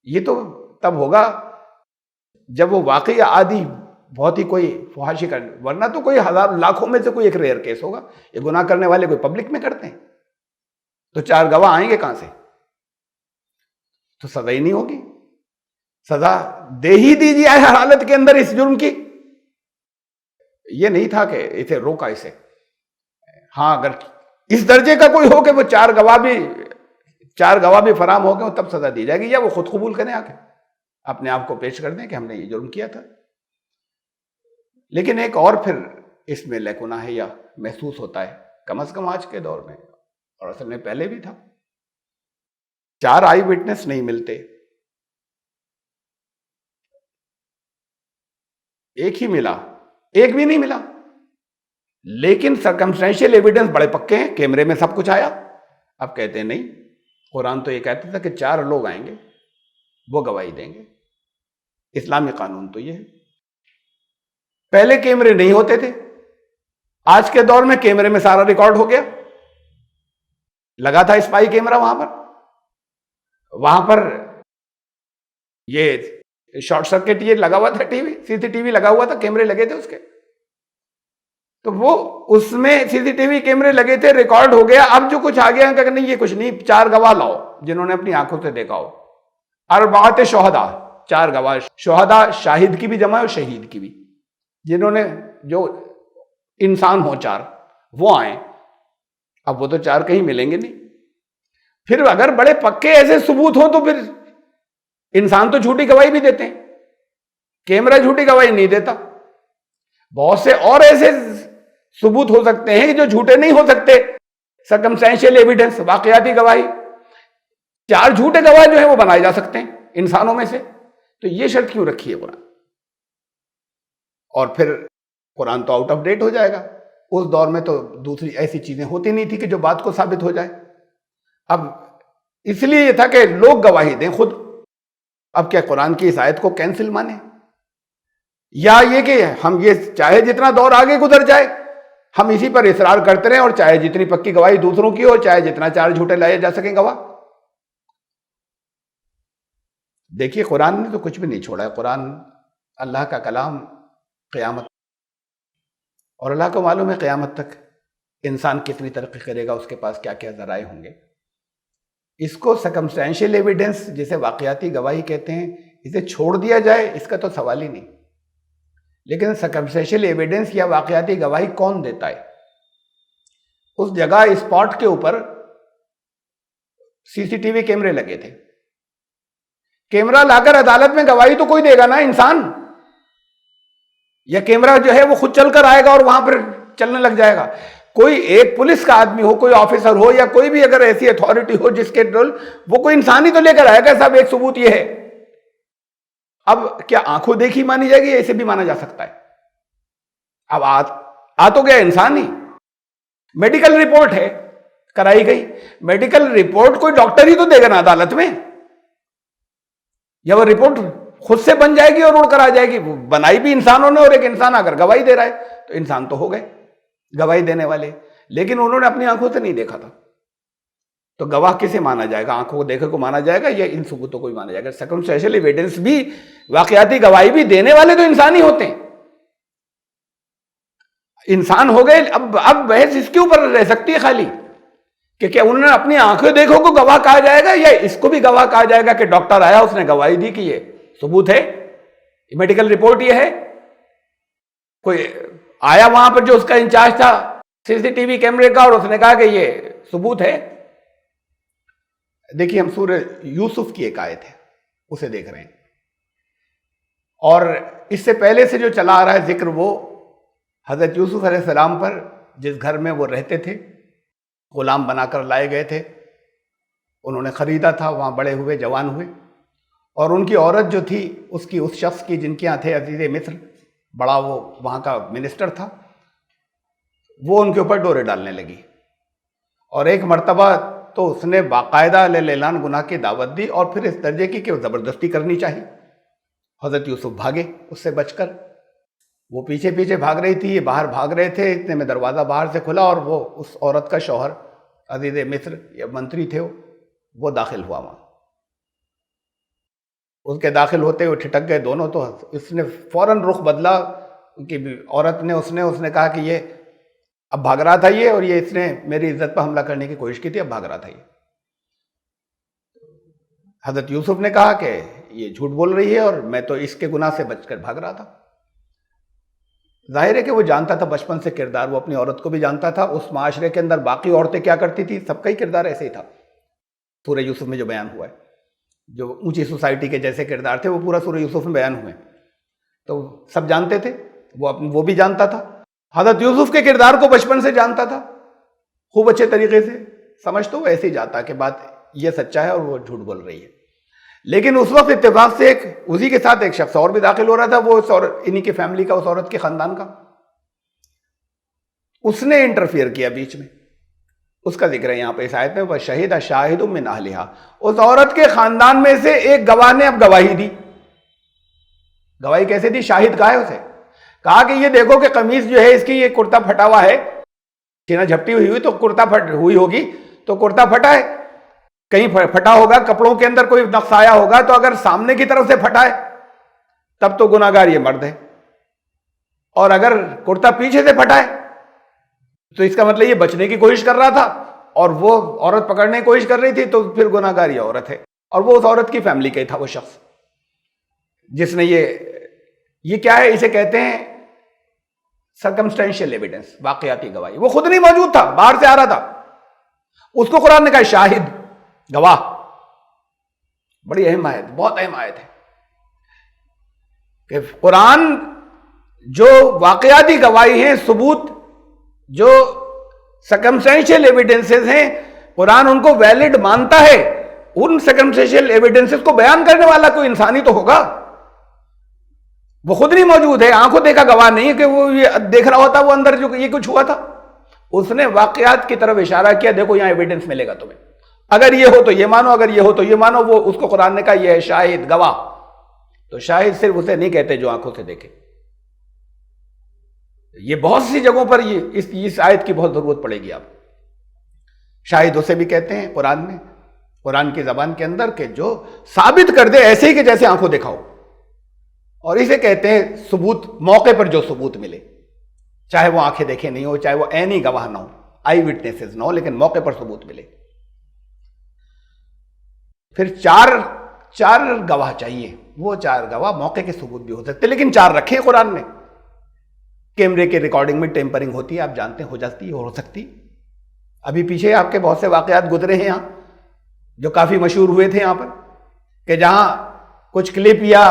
یہ تو تب ہوگا جب وہ واقعی عادی بہت ہی کوئی فحاشی کر، ورنہ تو کوئی ہزار لاکھوں میں سے کوئی ایک ریئر کیس ہوگا. یہ گناہ کرنے والے کوئی پبلک میں کرتے ہیں تو 4 گواہ آئیں گے کہاں سے؟ تو سزا ہی نہیں ہوگی. سزا دے ہی دیجیے ہر حالت کے اندر اس جرم کی. یہ نہیں تھا کہ اسے روکا اسے. ہاں اگر اس درجے کا کوئی ہو کہ وہ 4 گواہ بھی فراہم ہو گئے تب سزا دی جائے گی، یا وہ خود قبول کریں، آ کے اپنے آپ کو پیش کر دیں کہ ہم نے یہ جرم کیا تھا. لیکن ایک اور پھر اس میں لیکنا ہے یا محسوس ہوتا ہے، کم از کم آج کے دور میں، اور اصل میں پہلے بھی تھا. 4 آئی وٹنس نہیں ملتے، ایک ہی ملا، ایک بھی نہیں ملا، لیکن سرکمسٹینشیل ایویڈنس بڑے پکے ہیں، کیمرے میں سب کچھ آیا. اب کہتے ہیں نہیں، قرآن تو یہ کہتا تھا کہ 4 لوگ آئیں گے وہ گواہی دیں گے. اسلامی قانون تو یہ ہے. پہلے کیمرے نہیں ہوتے تھے، آج کے دور میں کیمرے میں سارا ریکارڈ ہو گیا. لگا تھا اسپائی کیمرہ وہاں پر یہ شارٹ سرکٹ یہ لگا ہوا تھا، ٹی وی سی سی ٹی وی لگا ہوا تھا، کیمرے لگے تھے اس کے، تو وہ اس میں سی سی ٹی وی کیمرے لگے تھے، ریکارڈ ہو گیا. اب جو کچھ آ گیا کہ نہیں یہ کچھ نہیں، 4 گواہ لاؤ جنہوں نے اپنی آنکھوں سے دیکھا ہو. 4 شہداء، 4 گواہ. شہداء شاہد کی بھی جمع ہے اور شہید کی بھی، جنہوں نے جو انسان ہو 4 وہ آئیں. اب وہ تو 4 کہیں ملیں گے نہیں. پھر اگر بڑے پکے ایسے ثبوت ہو تو پھر انسان تو جھوٹی گواہی بھی دیتے ہیں، کیمرہ جھوٹی گواہی نہیں دیتا. بہت سے اور ایسے ثبوت ہو سکتے ہیں جو جھوٹے نہیں ہو سکتے، سرکمسٹینشیل ایویڈنس، واقعاتی گواہی. 4 جھوٹے گواہ جو ہیں وہ بنائے جا سکتے ہیں انسانوں میں سے. تو یہ شرط کیوں رکھی ہے قرآن؟ اور پھر قرآن تو آؤٹ آف ڈیٹ ہو جائے گا. اس دور میں تو دوسری ایسی چیزیں ہوتی نہیں تھی کہ جو بات کو ثابت ہو جائے. اب اس لیے یہ تھا کہ لوگ گواہی دیں خود. اب کیا قرآن کی اس آیت کو کینسل مانیں، یا یہ کہ ہم یہ چاہے جتنا دور آگے گزر جائے ہم اسی پر اصرار کرتے رہیں، اور چاہے جتنی پکی گواہی دوسروں کی ہو، چاہے جتنا 4 جھوٹے لائے جا سکیں گواہ. دیکھیے قرآن نے تو کچھ بھی نہیں چھوڑا ہے. قرآن اللہ کا کلام قیامت، اور اللہ کو معلوم ہے قیامت تک انسان کتنی ترقی کرے گا، اس کے پاس کیا کیا ذرائع ہوں گے. اس کو سرکمسٹینشیل ایویڈنس جسے واقعاتی گواہی کہتے ہیں، اسے چھوڑ دیا جائے اس کا تو سوال ہی نہیں. لیکن سرکمسٹینشیل ایویڈنس یا واقعاتی گواہی کون دیتا ہے؟ اس جگہ اسپاٹ کے اوپر سی سی ٹی وی کیمرے لگے تھے. کیمرہ لا کر عدالت میں گواہی تو کوئی دے گا نا، انسان، یا کیمرہ جو ہے وہ خود چل کر آئے گا اور وہاں پر چلنے لگ جائے گا؟ کوئی ایک پولیس کا آدمی ہو، کوئی آفیسر ہو، یا کوئی بھی اگر ایسی اتھارٹی ہو جس کے رول، وہ کوئی انسان ہی تو لے کر آئے گا. صاحب ایک ثبوت یہ ہے. اب کیا آنکھوں دیکھی مانی جائے گی؟ ایسے بھی مانا جا سکتا ہے. اب آ تو گیا انسان ہی. میڈیکل رپورٹ ہے کرائی گئی، میڈیکل رپورٹ کوئی ڈاکٹر ہی تو دے گا نا عدالت میں، یا وہ رپورٹ خود سے بن جائے گی اور اڑ کر آ جائے گی؟ بنائی بھی انسانوں نے، اور ایک انسان اگر گواہی دے رہا ہے تو انسان تو ہو گئے گواہی دینے والے. لیکن انہوں نے اپنی آنکھوں سے نہیں دیکھا تھا، تو گواہ کسے مانا جائے گا؟ آنکھوں کو دیکھے کو مانا جائے گا یا ان ثبوتوں کو ہی مانا جائے گا؟ سرکمسٹینشیل ایویڈنس بھی، واقعاتی گواہی بھی دینے والے تو انسان ہی ہوتے ہیں. انسان ہو گئے. اب بحث اس کے اوپر رہ سکتی ہے خالی کہ کیا انہوں نے اپنی آنکھیں دیکھو کو گواہ کہا جائے گا، یا اس کو بھی گواہ کہا جائے گا کہ ڈاکٹر آیا اس نے گواہی دی کہ یہ ثبوت ہے، میڈیکل رپورٹ یہ ہے؟ کوئی آیا وہاں پر جو اس کا انچارج تھا CCTV کیمرے کا اور اس نے کہا کہ یہ ثبوت ہے؟ دیکھیے ہم سورہ یوسف کی ایک آیت ہے اسے دیکھ رہے ہیں، اور اس سے پہلے سے جو چلا آ رہا ہے ذکر وہ حضرت یوسف علیہ السلام پر، جس گھر میں وہ رہتے تھے، غلام بنا کر لائے گئے تھے، انہوں نے خریدا تھا، وہاں بڑے ہوئے، جوان ہوئے، اور ان کی عورت جو تھی اس شخص کی جن کے یہاں تھے عزیز مصر، بڑا وہ وہاں کا منسٹر تھا، وہ ان کے اوپر ڈورے ڈالنے لگی، اور ایک مرتبہ تو اس نے باقاعدہ اعلان گناہ کی دعوت دی، اور پھر اس درجے کی کہ وہ زبردستی کرنی چاہیے۔ حضرت یوسف بھاگے اس سے بچ کر، وہ پیچھے پیچھے بھاگ رہی تھی، یہ باہر بھاگ رہے تھے، اتنے میں دروازہ باہر سے کھلا اور وہ اس عورت کا شوہر عزیز مصر یا منتری تھے وہ داخل ہوا وہاں۔ اس کے داخل ہوتے ہوئے ٹھٹک گئے دونوں، تو اس نے فوراً رخ بدلا، ان کی عورت نے، اس نے کہا کہ یہ اب بھاگ رہا تھا یہ، اور یہ اس نے میری عزت پر حملہ کرنے کی کوشش کی تھی، اب بھاگ رہا تھا یہ۔ حضرت یوسف نے کہا کہ یہ جھوٹ بول رہی ہے اور میں تو اس کے گناہ سے بچ کر بھاگ رہا تھا۔ ظاہر ہے کہ وہ جانتا تھا بچپن سے کردار، وہ اپنی عورت کو بھی جانتا تھا، اس معاشرے کے اندر باقی عورتیں کیا کرتی تھی، سب کا ہی کردار ایسے ہی تھا۔ سورہ یوسف میں جو بیان ہوا ہے، جو اونچی سوسائٹی کے جیسے کردار تھے وہ پورا سورہ یوسف میں بیان ہوئے، تو سب جانتے تھے، وہ بھی جانتا تھا۔ حضرت یوسف کے کردار کو بچپن سے جانتا تھا خوب اچھے طریقے سے، سمجھ تو وہ ایسے ہی جاتا کہ بات یہ سچا ہے اور وہ جھوٹ بول رہی ہے۔ لیکن اس وقت اتفاق سے اسی کے ساتھ ایک شخص اور بھی داخل ہو رہا تھا، وہ انہی کی فیملی کا، اس عورت کے خاندان کا، اس نے انٹرفیئر کیا بیچ میں، اس کا ذکر ہے یہاں پہ اس آیت میں، وَشَهِدَ شَاهِدٌ مِّنْ أَهْلِهَا، اس عورت کے خاندان میں سے ایک گواہ نے اب گواہی دی۔ گواہی کیسے دی؟ شاہد کہا ہے اسے، کہا کہ یہ دیکھو کہ قمیص جو ہے اس کی، یہ کرتا پھٹا ہوا ہے، سینہ جھپٹی ہوئی تو کرتا پھٹ ہوئی ہوگی، تو کرتا پھٹا ہے، کہیں پھٹا ہوگا، کپڑوں کے اندر کوئی نقص آیا ہوگا، تو اگر سامنے کی طرف سے پھٹا ہے تب تو گناہ گار یہ مرد ہے، اور اگر کرتا پیچھے سے پھٹا ہے تو اس کا مطلب یہ بچنے کی کوشش کر رہا تھا اور وہ عورت پکڑنے کی کوشش کر رہی تھی، تو پھر گناہ گار یہ عورت ہے، اور وہ اس عورت کی فیملی کا ہی تھا وہ شخص جس نے یہ کیا ہے، اسے کہتے ہیں سرکمسٹینشیل ایویڈنس، واقعاتی گواہی۔ وہ خود نہیں موجود تھا، باہر سے آ رہا تھا، اس کو قرآن نے کہا شاہد، گواہ۔ بڑی اہم آیت، بہت اہم آیت ہے کہ قرآن جو واقعاتی گواہی ہیں، ثبوت، جو سرکمسٹینشیل ایویڈنسز ہیں، قرآن ان کو ویلڈ مانتا ہے۔ ان سرکمسٹینشیل ایویڈنسز کو بیان کرنے والا کوئی انسانی تو ہوگا، وہ خود نہیں موجود ہے، آنکھوں دیکھا گواہ نہیں ہے کہ وہ یہ دیکھ رہا ہوتا وہ اندر جو یہ کچھ ہوا تھا۔ اس نے واقعات کی طرف اشارہ کیا، دیکھو یہاں ایویڈنس ملے گا تمہیں، اگر یہ ہو تو یہ مانو، اگر یہ ہو تو یہ مانو۔ وہ اس کو قرآن نے کہا یہ ہے شاہد، گواہ۔ تو شاہد صرف اسے نہیں کہتے جو آنکھوں سے دیکھے، یہ بہت سی جگہوں پر اس آیت کی بہت ضرورت پڑے گی آپ۔ شاہد اسے بھی کہتے ہیں قرآن میں، قرآن کی زبان کے اندر، کہ جو ثابت کر دے ایسے ہی کہ جیسے آنکھوں دیکھا ہو، اور اسے کہتے ہیں ثبوت، موقع پر جو ثبوت ملے، چاہے وہ آنکھیں دیکھے نہیں ہو، چاہے وہ عینی گواہ نہ ہو، آئی وٹنسز نہ ہو، لیکن موقع پر ثبوت ملے۔ پھر چار گواہ چاہیے، وہ 4 گواہ موقع کے ثبوت بھی ہو سکتے، لیکن 4 رکھے قرآن نے۔ کیمرے کے ریکارڈنگ میں ٹیمپرنگ ہوتی ہے، آپ جانتے ہیں، ہو جاتی ہے، ہو سکتی۔ ابھی پیچھے آپ کے بہت سے واقعات گزرے ہیں یہاں جو کافی مشہور ہوئے تھے یہاں پر، کہ جہاں کچھ کلپ یا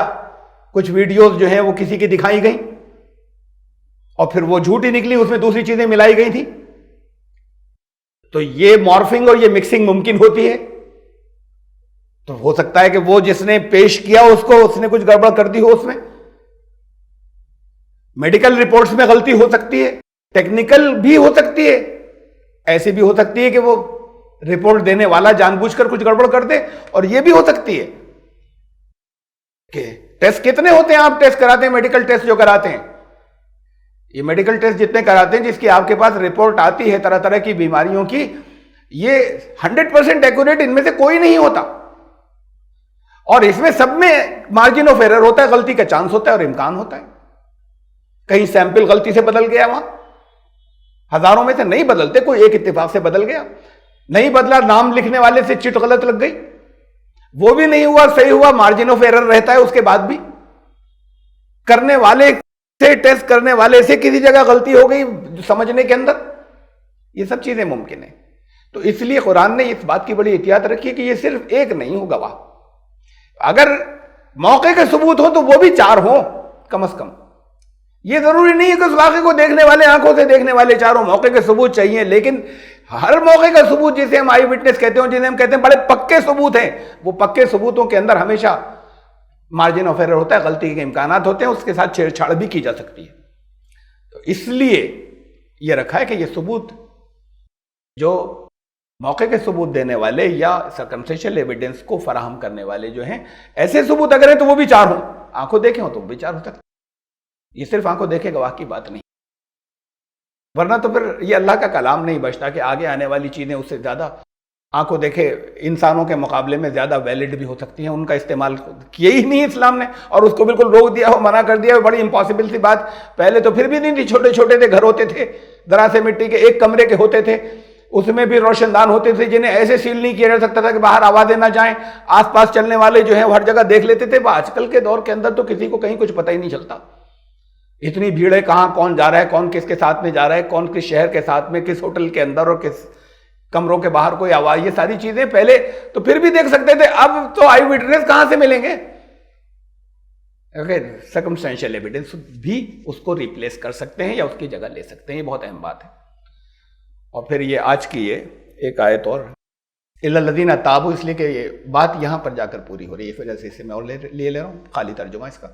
کچھ ویڈیوز جو ہیں وہ کسی کی دکھائی گئیں اور پھر وہ جھوٹی نکلی، اس میں دوسری چیزیں ملائی گئی تھیں۔ تو یہ مارفنگ اور یہ مکسنگ ممکن ہوتی ہے، تو ہو سکتا ہے کہ وہ جس نے پیش کیا اس نے کچھ گڑبڑ کر دی ہو، اس میں میڈیکل رپورٹس میں غلطی ہو سکتی ہے، ٹیکنیکل بھی ہو سکتی ہے، ایسی بھی ہو سکتی ہے کہ وہ رپورٹ دینے والا جان بوجھ کر کچھ گڑبڑ کر دے، اور یہ بھی ہو سکتی ہے کہ ٹیسٹ کتنے ہوتے ہیں، آپ ٹیسٹ کراتے ہیں، میڈیکل ٹیسٹ جو کراتے ہیں، یہ میڈیکل ٹیسٹ جتنے کراتے ہیں، جس کی آپ کے پاس رپورٹ آتی ہے طرح طرح کی بیماریوں کی، یہ 100% ایکوریٹ ان میں سے کوئی نہیں ہوتا، اور اس میں سب میں مارجن آف ایرر ہوتا ہے، غلطی کا چانس ہوتا ہے اور امکان ہوتا ہے۔ کہیں سیمپل غلطی سے بدل گیا، وہاں ہزاروں میں سے نہیں بدلتے، کوئی ایک اتفاق سے بدل گیا، نہیں بدلا, نام لکھنے والے سے چٹ غلط لگ گئی, وہ بھی نہیں ہوا, صحیح ہوا, مارجن آف ایرر رہتا ہے اس کے بعد بھی, کرنے والے سے, ٹیسٹ کرنے والے سے کسی جگہ غلطی ہو گئی سمجھنے کے اندر, یہ سب چیزیں ممکن ہیں. تو اس لیے قرآن نے اس بات کی بڑی احتیاط رکھی کہ یہ صرف ایک نہیں ہو گواہ, اگر موقع کے ثبوت ہو تو وہ بھی 4 ہوں کم از کم. یہ ضروری نہیں ہے کہ اس واقعے کو دیکھنے والے, آنکھوں سے دیکھنے والے 4 ہوں, موقع کے ثبوت چاہیے, لیکن ہر موقع کا ثبوت جسے ہم آئی وٹنس کہتے ہیں, جسے ہم کہتے ہیں بڑے پکے ثبوت ہیں, وہ پکے ثبوتوں کے اندر ہمیشہ مارجن آف ایرر ہوتا ہے, غلطی کے امکانات ہوتے ہیں, اس کے ساتھ چھیڑ چھاڑ بھی کی جا سکتی ہے. تو اس لیے یہ رکھا ہے کہ یہ ثبوت جو موقع کے ثبوت دینے والے یا سرکمسٹینشل ایویڈنس کو فراہم کرنے والے جو ہیں, ایسے ثبوت اگر ہیں تو وہ بھی 4 ہوں, آنکھوں دیکھیں ہوں تو وہ بھی 4 ہو سکتے. یہ صرف آنکھوں دیکھے گواہ کی بات نہیں, ورنہ تو پھر یہ اللہ کا کلام نہیں بچتا کہ آگے آنے والی چیزیں اس سے زیادہ آنکھوں دیکھے انسانوں کے مقابلے میں زیادہ ویلڈ بھی ہو سکتی ہیں. ان کا استعمال کیا ہی نہیں اسلام نے, اور اس کو بالکل روک دیا ہو, منع کر دیا ہو, بڑی امپاسبل سی بات. پہلے تو پھر بھی نہیں تھی, چھوٹے چھوٹے تھے گھر ہوتے تھے, ذرا سے مٹی کے 1 کمرے کے ہوتے تھے, اس میں بھی روشن دان ہوتے تھے جنہیں ایسے سیل نہیں کیا جا سکتا تھا کہ باہر آوازیں نہ جائیں, آس پاس چلنے والے جو ہیں وہ ہر جگہ دیکھ لیتے تھے. آج کل کے دور کے اندر تو کسی کو کہیں کچھ پتہ ہی نہیں چلتا, اتنی بھیڑ ہے, کہاں کون جا رہا ہے, کون کس کے ساتھ میں جا رہا ہے, کون کس شہر کے ساتھ میں, کس ہوٹل کے اندر اور کس کمروں کے باہر کوئی آواز, یہ ساری چیزیں پہلے تو پھر بھی دیکھ سکتے تھے, اب تو آئی وٹنس کہاں سے ملیں گے. سرکمسٹینشل ایویڈنس بھی اس کو ریپلیس کر سکتے ہیں یا اس کی جگہ لے سکتے ہیں, یہ بہت اہم بات ہے. اور پھر یہ آج کی یہ ایک آیت اور الا الذین تابوا, اس لیے کہ یہ بات یہاں پر جا کر پوری ہو رہی ہے, اس وجہ سے اسے میں اور لے رہا ہوں خالی ترجمہ اس کا,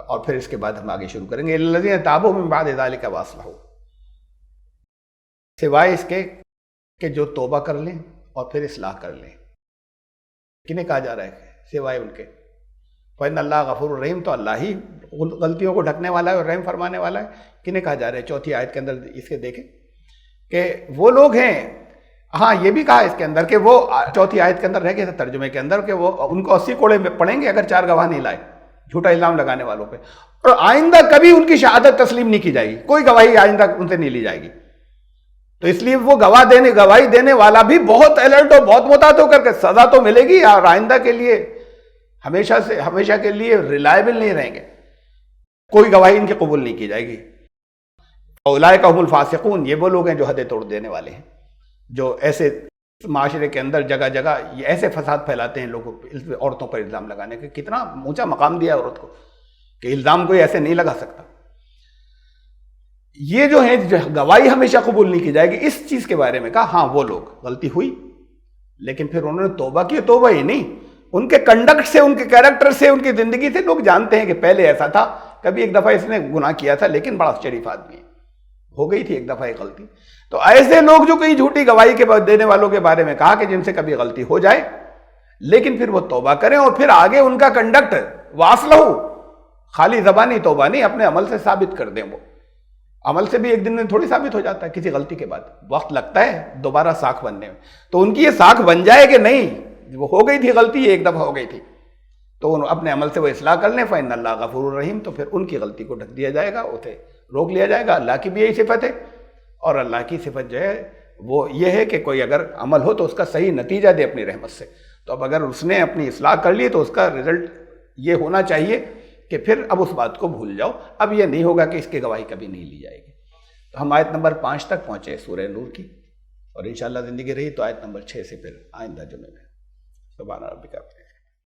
اور پھر اس کے بعد ہم آگے شروع کریں گے. الا الذین تابوا من بعد ذلک واصلحوا, سوائے اس کے کہ جو توبہ کر لیں اور پھر اصلاح کر لیں. کنہیں کہا جا رہا ہے سوائے ان کے؟ فإن اللہ غفور الرحیم, تو اللہ ہی غلطیوں کو ڈھکنے والا ہے اور رحم فرمانے والا ہے. کنہیں کہا جا رہا ہے؟ 4 آیت کے اندر اس کے دیکھیں کہ وہ لوگ ہیں, ہاں یہ بھی کہا اس کے اندر کہ وہ 4 آیت کے اندر رہ گئے تھے ترجمے کے اندر کہ وہ ان کو 80 کوڑے پڑیں گے اگر 4 گواہ نہیں لائے جھوٹا الزام لگانے والوں پہ, اور آئندہ کبھی ان کی شہادت تسلیم نہیں کی جائے گی, کوئی گواہی آئندہ ان سے نہیں لی جائے گی. تو اس لیے وہ گواہی دینے والا بھی بہت الرٹ اور بہت محتاط ہو کر کے, سزا تو ملے گی اور آئندہ کے لیے ہمیشہ کے لیے ریلائبل نہیں رہیں گے, کوئی گواہی ان کی قبول نہیں کی جائے گی. اولئک هم الفاسقون, یہ وہ لوگ ہیں جو حدیں توڑ دینے والے ہیں, جو ایسے معاشرے کے اندر جگہ جگہ یہ ایسے فساد پھیلاتے ہیں لوگوں عورتوں پر الزام لگانے کے. کتنا اونچا مقام دیا ہے عورت کو کہ الزام کوئی ایسے نہیں لگا سکتا. یہ جو ہیں گواہی ہمیشہ قبول نہیں کی جائے گی, اس چیز کے بارے میں کہا ہاں وہ لوگ غلطی ہوئی لیکن پھر انہوں نے توبہ کی. توبہ ہی نہیں, ان کے کنڈکٹ سے, ان کے کیریکٹر سے, ان کی زندگی سے لوگ جانتے ہیں کہ پہلے ایسا تھا, کبھی ایک دفعہ اس نے گناہ کیا تھا لیکن بڑا شریف آدمی ہے, ہو گئی تھی ایک دفعہ ایک غلطی. تو ایسے لوگ جو کہیں جھوٹی گواہی کے دینے والوں کے بارے میں کہا کہ جن سے کبھی غلطی ہو جائے لیکن پھر وہ توبہ کریں اور پھر آگے ان کا کنڈکٹ واصلحوا, خالی زبانی توبہ نہیں, اپنے عمل سے ثابت کر دیں. وہ عمل سے بھی ایک دن میں تھوڑی ثابت ہو جاتا ہے, کسی غلطی کے بعد وقت لگتا ہے دوبارہ ساکھ بننے میں. تو ان کی یہ ساکھ بن جائے کہ نہیں وہ ہو گئی تھی غلطی, ایک دفعہ ہو گئی تھی, تو اپنے عمل سے وہ اصلاح کر لیں. فإن اللہ غفور الرحیم, تو پھر ان کی غلطی کو ڈھک دیا جائے گا, اسے روک لیا جائے گا. اللہ کی بھی یہی صفت ہے, اور اللہ کی صفت جو ہے وہ یہ ہے کہ کوئی اگر عمل ہو تو اس کا صحیح نتیجہ دے اپنی رحمت سے. تو اب اگر اس نے اپنی اصلاح کر لی تو اس کا رزلٹ یہ ہونا چاہیے کہ پھر اب اس بات کو بھول جاؤ. اب یہ نہیں ہوگا کہ اس کی گواہی کبھی نہیں لی جائے گی. تو ہم آیت نمبر 5 تک پہنچے سورہ نور کی, اور انشاءاللہ زندگی رہی تو آیت نمبر 6 سے پھر آئندہ جمعے میں. سبحان ربک.